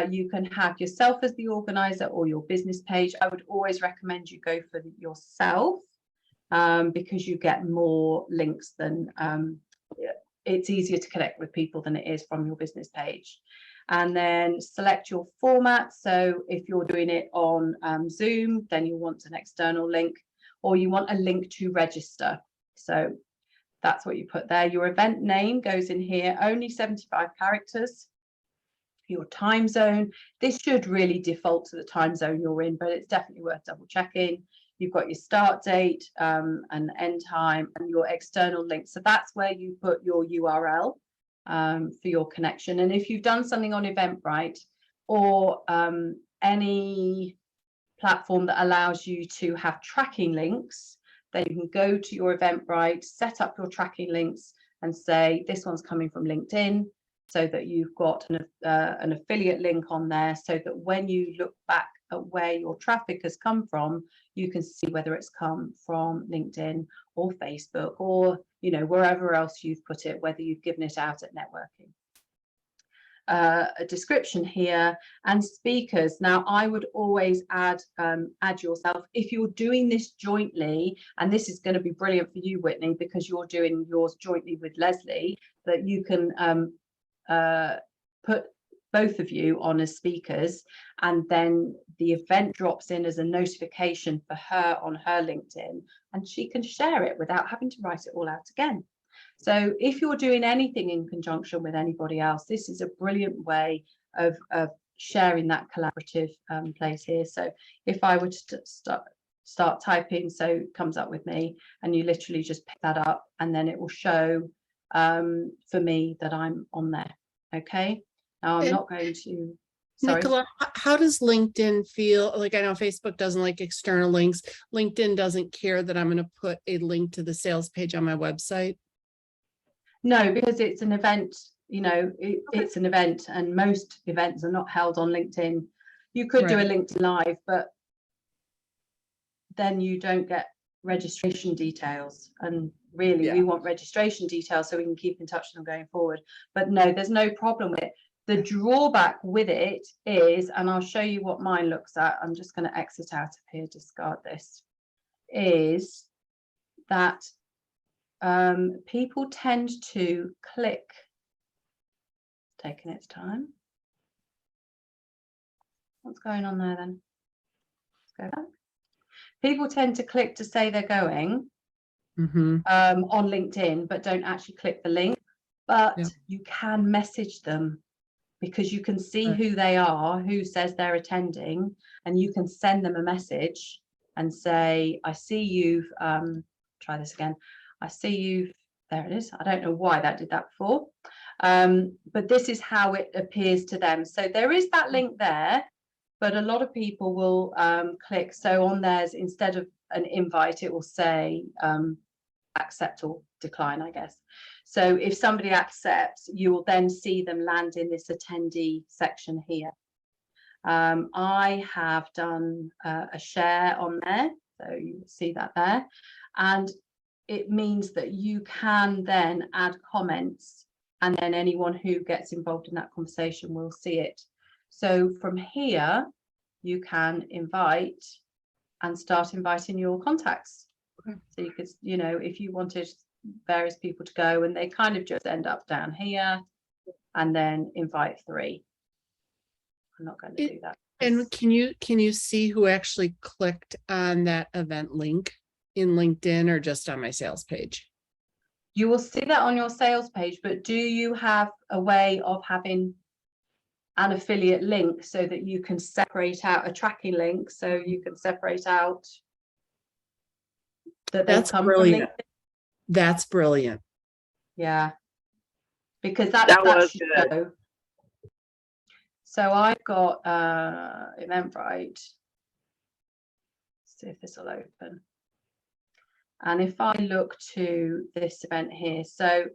Speaker 1: You can have yourself as the organizer or your business page. I would always recommend you go for yourself because you get more links than it's easier to connect with people than it is from your business page. And then select your format. So if you're doing it on Zoom, then you want an external link, or you want a link to register. So that's what you put there. Your event name goes in here, only 75 characters. Your time zone, this should really default to the time zone you're in, but it's definitely worth double checking. You've got your start date and end time and your external link. So that's where you put your URL for your connection. And if you've done something on Eventbrite or any platform that allows you to have tracking links, then you can go to your Eventbrite, set up your tracking links and say, this one's coming from LinkedIn, so that you've got an affiliate link on there, so that when you look back at where your traffic has come from, you can see whether it's come from LinkedIn or Facebook or, you know, wherever else you've put it, whether you've given it out at networking. a description here and speakers. Now, I would always add yourself if you're doing this jointly, and this is going to be brilliant for you, Whitney, because you're doing yours jointly with Leslie, that you can put both of you on as speakers, and then the event drops in as a notification for her on her LinkedIn, and she can share it without having to write it all out again. So if you're doing anything in conjunction with anybody else, this is a brilliant way of sharing that collaborative place here. So if I were to start typing, so it comes up with me, and you literally just pick that up, and then it will show for me that I'm on there. Okay. Now I'm not going to. Sorry.
Speaker 5: Nicola, how does LinkedIn feel? Like, I know Facebook doesn't like external links. LinkedIn doesn't care that I'm going to put a link to the sales page on my website.
Speaker 1: No, because it's an event, you know, it's an event, and most events are not held on LinkedIn. You could do a LinkedIn Live, but then you don't get registration details. And really, we want registration details so we can keep in touch with them going forward. But no, there's no problem with it. The drawback with it is, and I'll show you what mine looks at. I'm just going to exit out of here, discard this, is that people tend to click, taking its time. What's going on there then? Let's go back. People tend to click to say they're going on LinkedIn, but don't actually click the link. But you can message them, because you can see who they are, who says they're attending, and you can send them a message and say, I see you've, try this again. I see you've, there it is. I don't know why that did that before, but this is how it appears to them. So there is that link there, but a lot of people will click. So on theirs, instead of an invite, it will say accept or decline, I guess. So if somebody accepts, you will then see them land in this attendee section here. I have done a share on there, so you will see that there, and it means that you can then add comments, and then anyone who gets involved in that conversation will see it. So from here, you can invite and start inviting your contacts. So you could, you know, if you wanted various people to go, and they kind of just end up down here, and then invite 3. I'm not going to do that.
Speaker 5: And can you see who actually clicked on that event link in LinkedIn, or just on my sales page?
Speaker 1: You will see that on your sales page, but do you have a way of having an affiliate link so that you can separate out a tracking link, so you can separate out that
Speaker 5: That's brilliant. That's brilliant.
Speaker 1: Yeah, because that
Speaker 7: was
Speaker 1: should
Speaker 7: good.
Speaker 1: go. So I've got Eventbrite. See if this will open. And if I look to this event here, so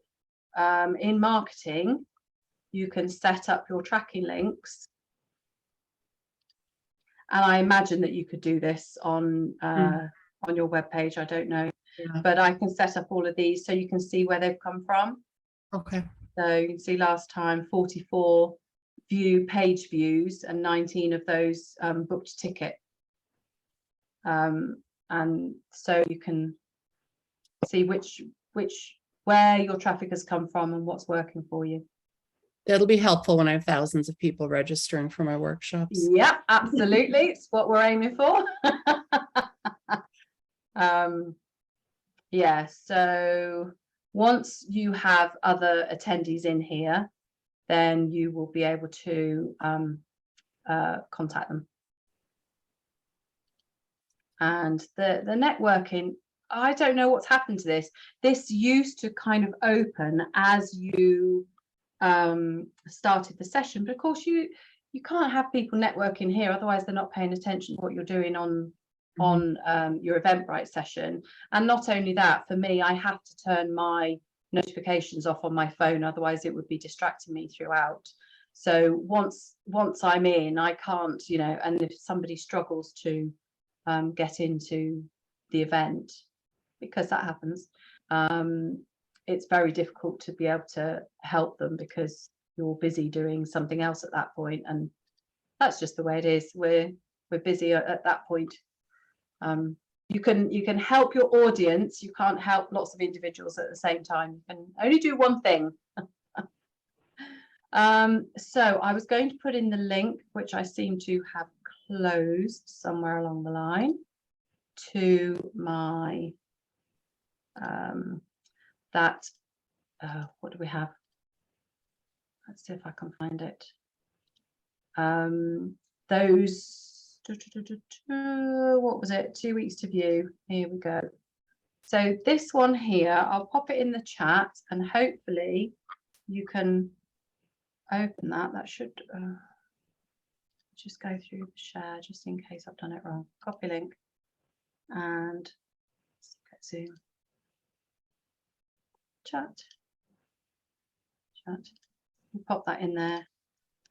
Speaker 1: in marketing, you can set up your tracking links. And I imagine that you could do this on your web page. I don't know, but I can set up all of these so you can see where they've come from.
Speaker 5: Okay. So
Speaker 1: you can see last time 44 page views, and 19 of those booked a ticket. And so you can see where your traffic has come from and what's working for you.
Speaker 5: That'll be helpful when I have thousands of people registering for my workshops.
Speaker 1: Yeah, absolutely. It's what we're aiming for. Yeah, so once you have other attendees in here, then you will be able to contact them. And the networking, I don't know what's happened to this. This used to kind of open as you started the session, but of course you can't have people networking here, otherwise they're not paying attention to what you're doing on your Eventbrite session. And not only that, for me, I have to turn my notifications off on my phone, otherwise it would be distracting me throughout. So once I'm in, I can't, you know, and if somebody struggles to get into the event, because that happens, it's very difficult to be able to help them, because you're busy doing something else at that point, and that's just the way it is. We're busy at that point. You can help your audience. You can't help lots of individuals at the same time. You can only do one thing. So I was going to put in the link, which I seem to have closed somewhere along the line, to my what do we have? Let's see if I can find it. Those, what was it? 2 weeks to view. Here we go. So this one here, I'll pop it in the chat, and hopefully you can open that. That should just go through the share, just in case I've done it wrong. Copy link, and Zoom. Chat. Pop that in there,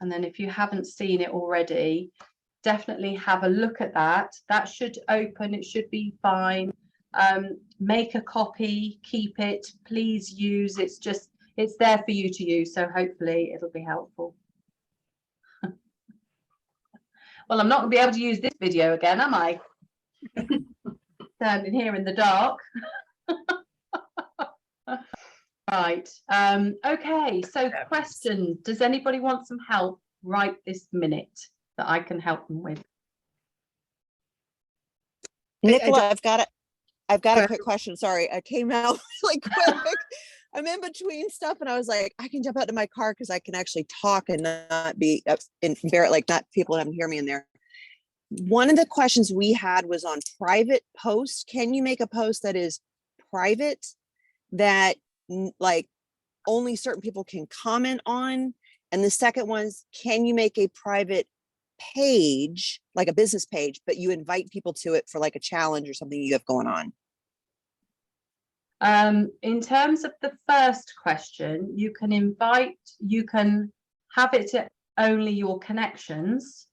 Speaker 1: and then if you haven't seen it already, definitely have a look at that. That should open. It should be fine. Make a copy, keep it, please use. It's there for you to use, so hopefully it'll be helpful. Well, I'm not going to be able to use this video again, am I? Standing here in the dark. Right. Okay, so question, does anybody want some help right this minute that I can help them with?
Speaker 4: Nicola, I've got a quick question. Sorry, I came out really quick. I'm in between stuff, and I was like, I can jump out to my car because I can actually talk and not be like not people haven't hear me in there. One of the questions we had was on private posts. Can you make a post that is private that like only certain people can comment on? And the second one is, can you make a private page, like a business page, but you invite people to it for like a challenge or something you have going on?
Speaker 1: In terms of the first question, you can have it to only your connections,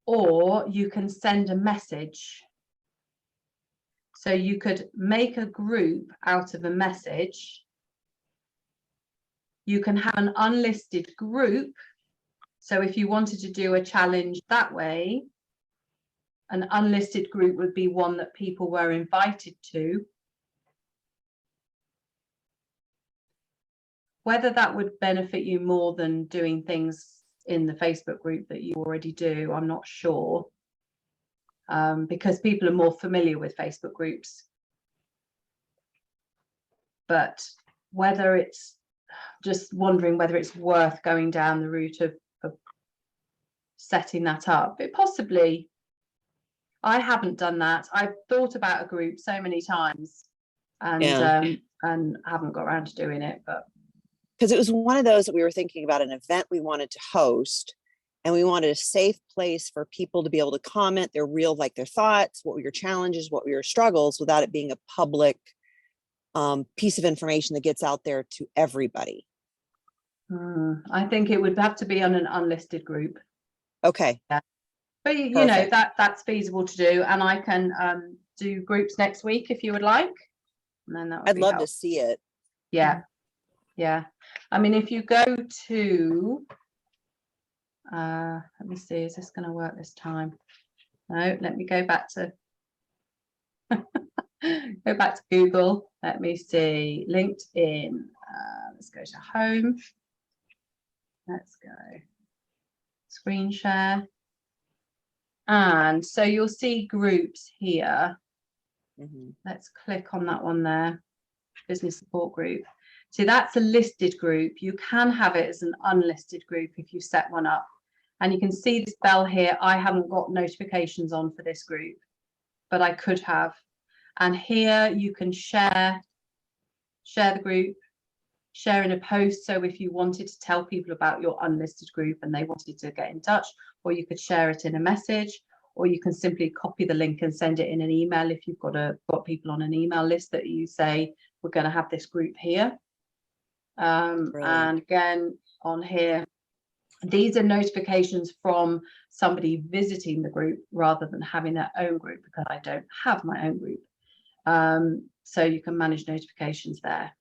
Speaker 1: or you can send a message. So you could make a group out of a message. You can have an unlisted group. So if you wanted to do a challenge that way, an unlisted group would be one that people were invited to. Whether that would benefit you more than doing things in the Facebook group that you already do, I'm not sure. Because people are more familiar with Facebook groups. But whether it's just wondering whether it's worth going down the route of setting that up, it possibly. I haven't done that. I've thought about a group so many times, and haven't got around to doing it. But
Speaker 4: because it was one of those that we were thinking about an event we wanted to host. And we wanted a safe place for people to be able to comment their their thoughts, what were your challenges, what were your struggles, without it being a public piece of information that gets out there to everybody.
Speaker 1: I think it would have to be on an unlisted group.
Speaker 4: Okay.
Speaker 1: Yeah. But you know, that's feasible to do, and I can do groups next week if you would like. And then that would
Speaker 4: I'd love to see it.
Speaker 1: Yeah. Yeah. I mean, if you go to let me see, is this going to work this time? No, let me go back to Google. Let me see, LinkedIn. Let's go to home. Let's go screen share, and so you'll see groups here. Let's click on that one there, business support group. So that's a listed group. You can have it as an unlisted group if you set one up. And you can see this bell here. I haven't got notifications on for this group, but I could have. And here you can share the group, share in a post. So if you wanted to tell people about your unlisted group and they wanted to get in touch, or you could share it in a message, or you can simply copy the link and send it in an email if you've got people on an email list that you say, we're going to have this group here. And again, on here, these are notifications from somebody visiting the group rather than having their own group, because I don't have my own group. So you can manage notifications there.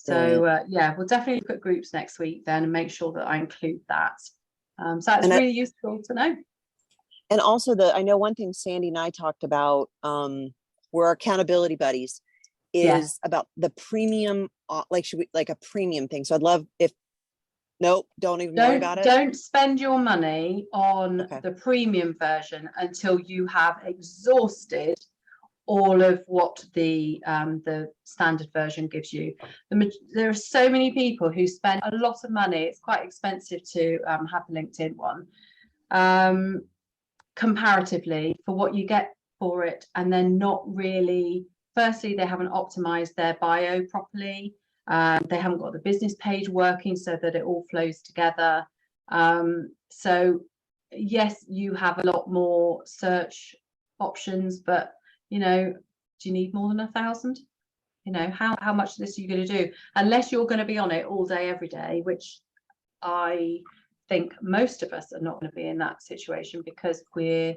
Speaker 1: So yeah, we'll definitely look at groups next week then and make sure that I include that. So that's really useful to know.
Speaker 4: And also I know one thing Sandy and I talked about, were our accountability buddies, is about the premium, should we like a premium thing? So I'd love if, nope, don't even worry about it.
Speaker 1: Don't spend your money on the premium version until you have exhausted all of what the standard version gives you. There are so many people who spend a lot of money. It's quite expensive to have the LinkedIn one, comparatively for what you get for it, and then not really. Firstly, they haven't optimized their bio properly. They haven't got the business page working so that it all flows together. So yes, you have a lot more search options, but you know, do you need more than 1,000? You know, how much of this are you going to do? Unless you're going to be on it all day, every day, which I think most of us are not going to be in that situation, because we're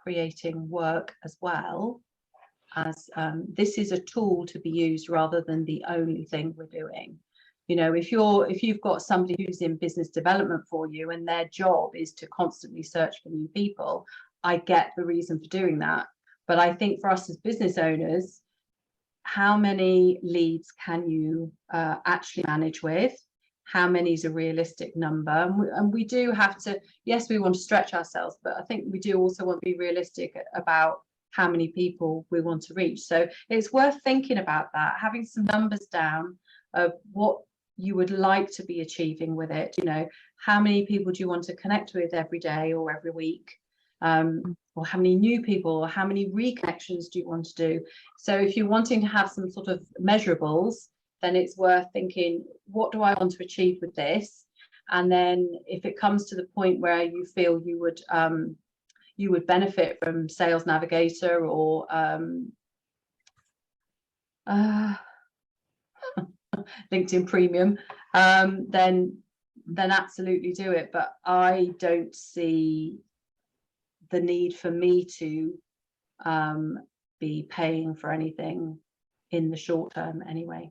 Speaker 1: creating work as well as this is a tool to be used rather than the only thing we're doing. You know, if you've got somebody who's in business development for you and their job is to constantly search for new people, I get the reason for doing that. But I think for us as business owners, how many leads can you actually manage with? How many is a realistic number? And we do have to, yes, we want to stretch ourselves, but I think we do also want to be realistic about how many people we want to reach. So it's worth thinking about that, having some numbers down of what you would like to be achieving with it. You know, how many people do you want to connect with every day or every week? Or how many new people, or how many reconnections do you want to do? So if you're wanting to have some sort of measurables, then it's worth thinking, what do I want to achieve with this? And then if it comes to the point where you feel you would benefit from Sales Navigator or LinkedIn Premium, then absolutely do it. But I don't see the need for me to be paying for anything in the short term anyway.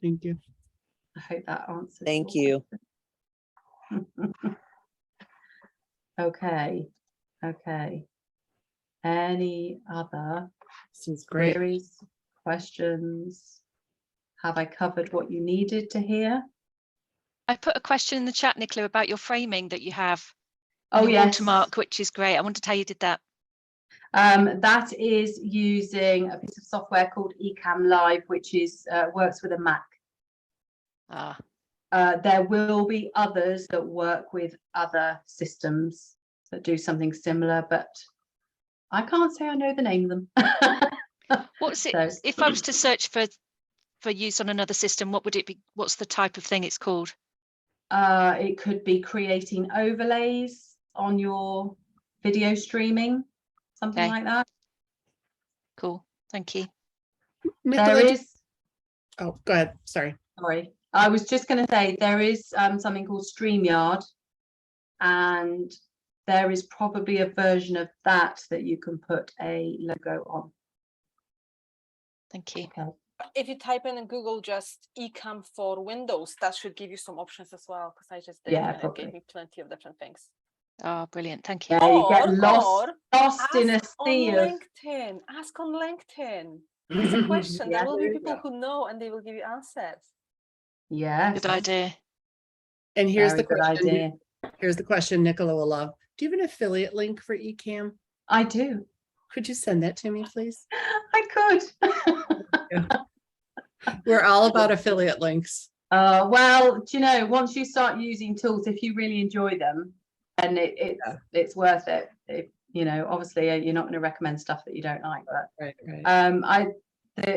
Speaker 5: Thank you.
Speaker 1: I hope that answers.
Speaker 4: Thank you.
Speaker 1: Okay. Any other
Speaker 5: This is great.
Speaker 1: queries, questions? Have I covered what you needed to hear?
Speaker 2: I put a question in the chat, Nicola, about your framing that you have.
Speaker 1: Oh, yes.
Speaker 2: Watermark, which is great. I wondered how you did that.
Speaker 1: That is using a piece of software called Ecamm Live, which is works with a Mac. There will be others that work with other systems that do something similar, but I can't say I know the name of them.
Speaker 2: What's it? So, if I was to search for use on another system, what would it be? What's the type of thing it's called?
Speaker 1: It could be creating overlays on your video streaming, something like that. Cool, thank you.
Speaker 5: Nicola,
Speaker 1: there is.
Speaker 5: Oh, go ahead. Sorry.
Speaker 1: I was just going to say there is something called StreamYard, and there is probably a version of that you can put a logo on. Thank you. Okay.
Speaker 3: If you type in Google just Ecamm for Windows, that should give you some options as well, because I just did, and it gave me plenty of different things.
Speaker 2: Oh, brilliant. Thank you.
Speaker 1: Yeah, you get lost in a sea of
Speaker 3: LinkedIn. Ask on LinkedIn. It's a question. There will be people who know, and they will give you answers.
Speaker 1: Yeah.
Speaker 2: Good idea.
Speaker 5: And here's the question. Here's the question Nicola will love. Do you have an affiliate link for Ecamm?
Speaker 1: I do.
Speaker 5: Could you send that to me, please?
Speaker 1: I could.
Speaker 5: We're all about affiliate links.
Speaker 1: Well, do you know, once you start using tools, if you really enjoy them, and it's worth it. You know, obviously you're not going to recommend stuff that you don't like, but
Speaker 5: right.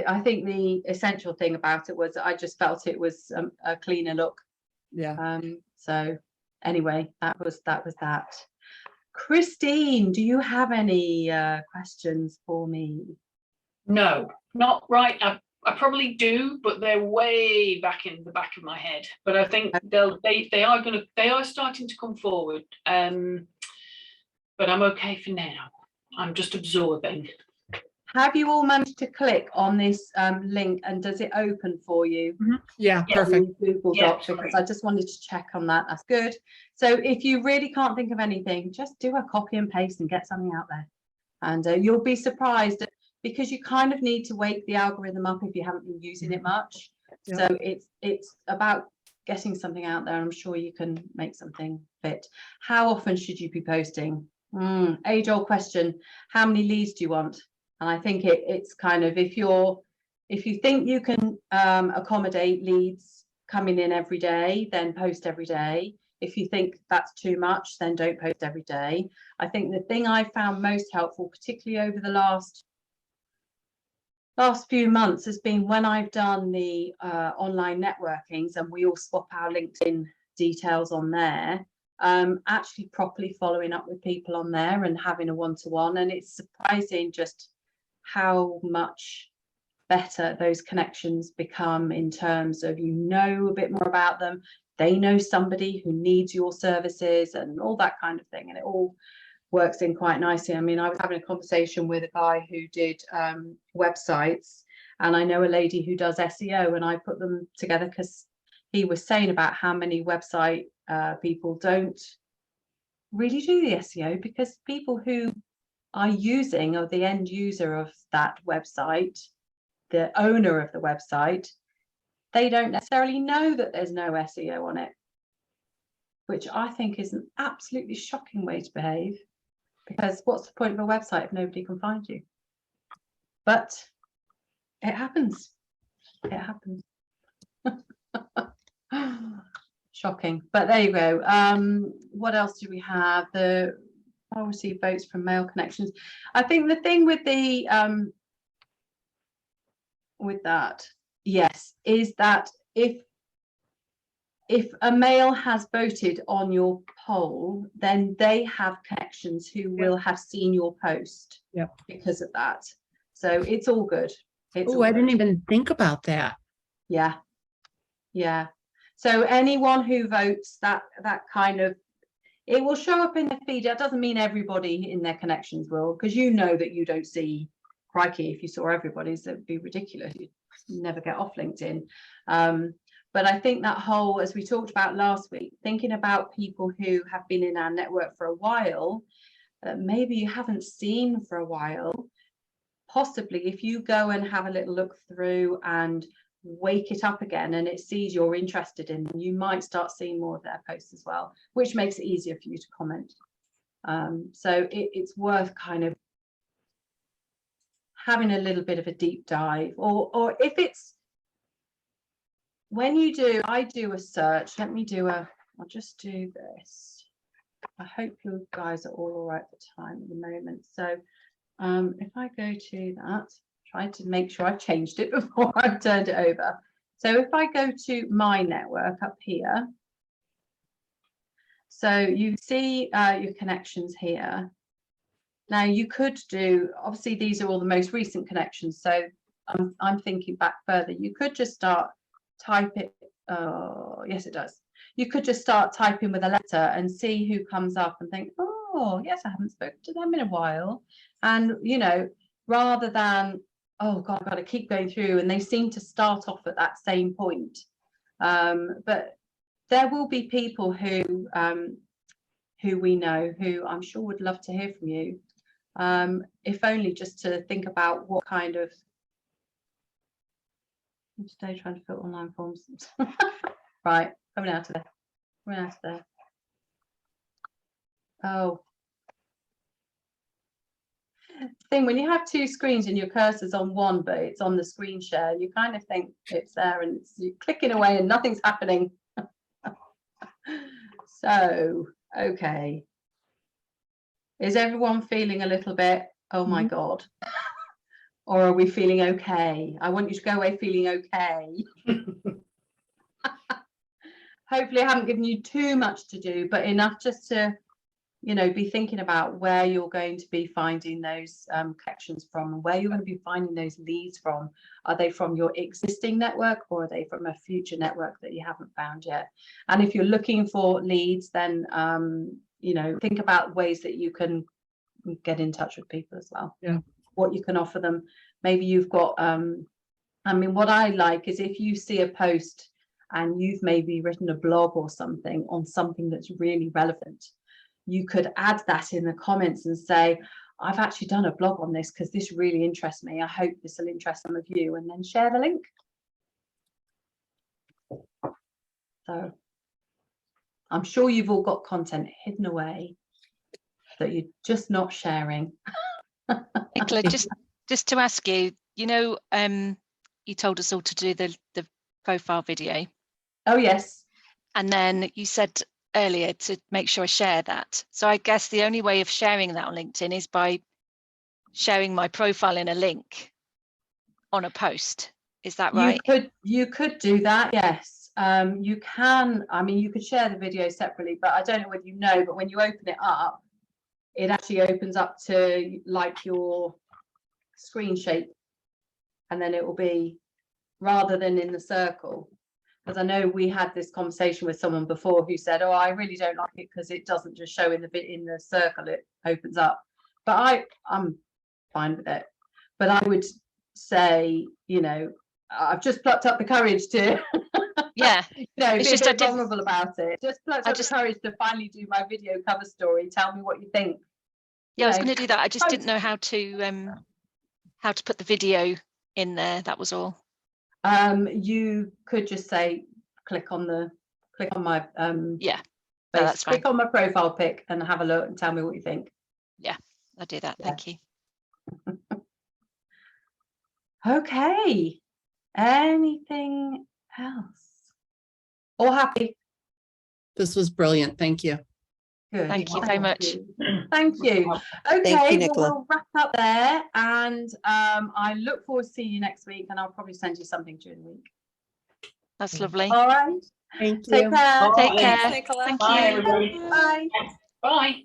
Speaker 1: I think the essential thing about it was I just felt it was a cleaner look.
Speaker 5: Yeah.
Speaker 1: So anyway, that was that. Christine, do you have any questions for me?
Speaker 6: No, not right. I probably do, but they're way back in the back of my head. But I think they are starting to come forward. But I'm okay for now. I'm just absorbing.
Speaker 1: Have you all managed to click on this link, and does it open for you?
Speaker 5: Yeah,
Speaker 6: Yeah.
Speaker 5: perfect.
Speaker 1: Google
Speaker 6: Yeah,
Speaker 1: Doc, because I just wanted to check on that. That's good. So if you really can't think of anything, just do a copy and paste and get something out there, and you'll be surprised, because you kind of need to wake the algorithm up if you haven't been using it much.
Speaker 5: Yeah.
Speaker 1: So it's about getting something out there. I'm sure you can make something fit. How often should you be posting? Age-old question. How many leads do you want? And I think it's kind of, if you think you can accommodate leads coming in every day, then post every day. If you think that's too much, then don't post every day. I think the thing I found most helpful, particularly over the last few months, has been when I've done the online networkings and we all swap our LinkedIn details on there, actually properly following up with people on there and having a one-to-one. And it's surprising just how much better those connections become, in terms of, you know, a bit more about them, they know somebody who needs your services and all that kind of thing, and it all works in quite nicely. I mean, I was having a conversation with a guy who did websites, and I know a lady who does SEO, and I put them together because he was saying about how many website people don't really do the SEO, because people who are using, or the end user of that website, the owner of the website, they don't necessarily know that there's no SEO on it, which I think is an absolutely shocking way to behave, because what's the point of a website if nobody can find you? But it happens. It happens. Shocking. But there you go. What else do we have? I'll receive votes from male connections. I think the thing with the with that, yes, is that if a male has voted on your poll, then they have connections who will have seen your post because of that. So it's all good.
Speaker 5: Oh, I didn't even think about that.
Speaker 1: Yeah. So anyone who votes, that kind of, it will show up in the feed. It doesn't mean everybody in their connections will, because you know that you don't see, crikey, if you saw everybody's, that'd be ridiculous. You'd never get off LinkedIn. But I think that whole, as we talked about last week, thinking about people who have been in our network for a while, that maybe you haven't seen for a while, possibly if you go and have a little look through and wake it up again, and it sees you're interested in them, you might start seeing more of their posts as well, which makes it easier for you to comment. So it's worth kind of having a little bit of a deep dive, or if it's, when you do, I do a search. I'll just do this. I hope you guys are all right for time at the moment. So if I go to that, try to make sure I've changed it before I've turned it over. So if I go to my network up here, so you see your connections here. Now you could do, obviously these are all the most recent connections, so I'm thinking back further. You could just start type it. Oh yes, it does. You could just start typing with a letter and see who comes up and think, oh yes, I haven't spoken to them in a while. And you know, rather than, oh God, I've got to keep going through, and they seem to start off at that same point. But there will be people who we know, who I'm sure would love to hear from you, if only just to think about what kind of, I'm today trying to fill online forms. Right, coming out of there. Oh, thing when you have two screens and your cursor's on one, but it's on the screen share, you kind of think it's there and you're clicking away and nothing's happening. So, okay. Is everyone feeling a little bit, oh my God? Or are we feeling okay? I want you to go away feeling okay. Hopefully I haven't given you too much to do, but enough just to, you know, be thinking about where you're going to be finding those connections from, and where you're going to be finding those leads from. Are they from your existing network, or are they from a future network that you haven't found yet? And if you're looking for leads, then, you know, think about ways that you can get in touch with people as well.
Speaker 5: Yeah.
Speaker 1: what you can offer them. Maybe you've got, I mean, what I like is if you see a post and you've maybe written a blog or something on something that's really relevant, you could add that in the comments and say, I've actually done a blog on this because this really interests me. I hope this will interest some of you, and then share the link. So I'm sure you've all got content hidden away that you're just not sharing.
Speaker 2: Nicola, just to ask you, you know, you told us all to do the profile video.
Speaker 1: Oh, yes.
Speaker 2: And then you said earlier to make sure I share that. So I guess the only way of sharing that on LinkedIn is by sharing my profile in a link on a post. Is that right?
Speaker 1: You could do that, yes. You can, I mean, you could share the video separately, but I don't know whether you know, but when you open it up, it actually opens up to like your screen shape, and then it will be, rather than in the circle, because I know we had this conversation with someone before who said, oh, I really don't like it because it doesn't just show in the circle, it opens up. But I'm fine with it. But I would say, you know, I've just plucked up the courage to
Speaker 2: Yeah,
Speaker 1: you know,
Speaker 2: it's
Speaker 1: be
Speaker 2: just
Speaker 1: a bit vulnerable about it. Just plucked up the courage to finally do my video cover story. Tell me what you think.
Speaker 2: Yeah, I was going to do that. I just didn't know how to put the video in there. That was all.
Speaker 1: You could just say, click on my
Speaker 2: Yeah, no, that's fine.
Speaker 1: click on my profile pic and have a look and tell me what you think.
Speaker 2: Yeah, I'll do that.
Speaker 1: Yeah.
Speaker 2: Thank you.
Speaker 1: Okay. Anything else? All happy?
Speaker 5: This was brilliant. Thank you.
Speaker 1: Good.
Speaker 2: Thank you very much.
Speaker 1: Thank you. Okay,
Speaker 4: Thank you,
Speaker 1: well,
Speaker 4: Nicola.
Speaker 1: we'll wrap up there, and I look forward to seeing you next week, and I'll probably send you something during the week.
Speaker 2: That's lovely.
Speaker 1: All right.
Speaker 5: Thank
Speaker 1: Take
Speaker 5: you.
Speaker 1: care.
Speaker 2: Take
Speaker 6: Bye.
Speaker 2: care.
Speaker 3: Thanks, Nicola.
Speaker 2: Thank
Speaker 6: Bye,
Speaker 2: you.
Speaker 6: everybody.
Speaker 1: Bye.
Speaker 6: Bye.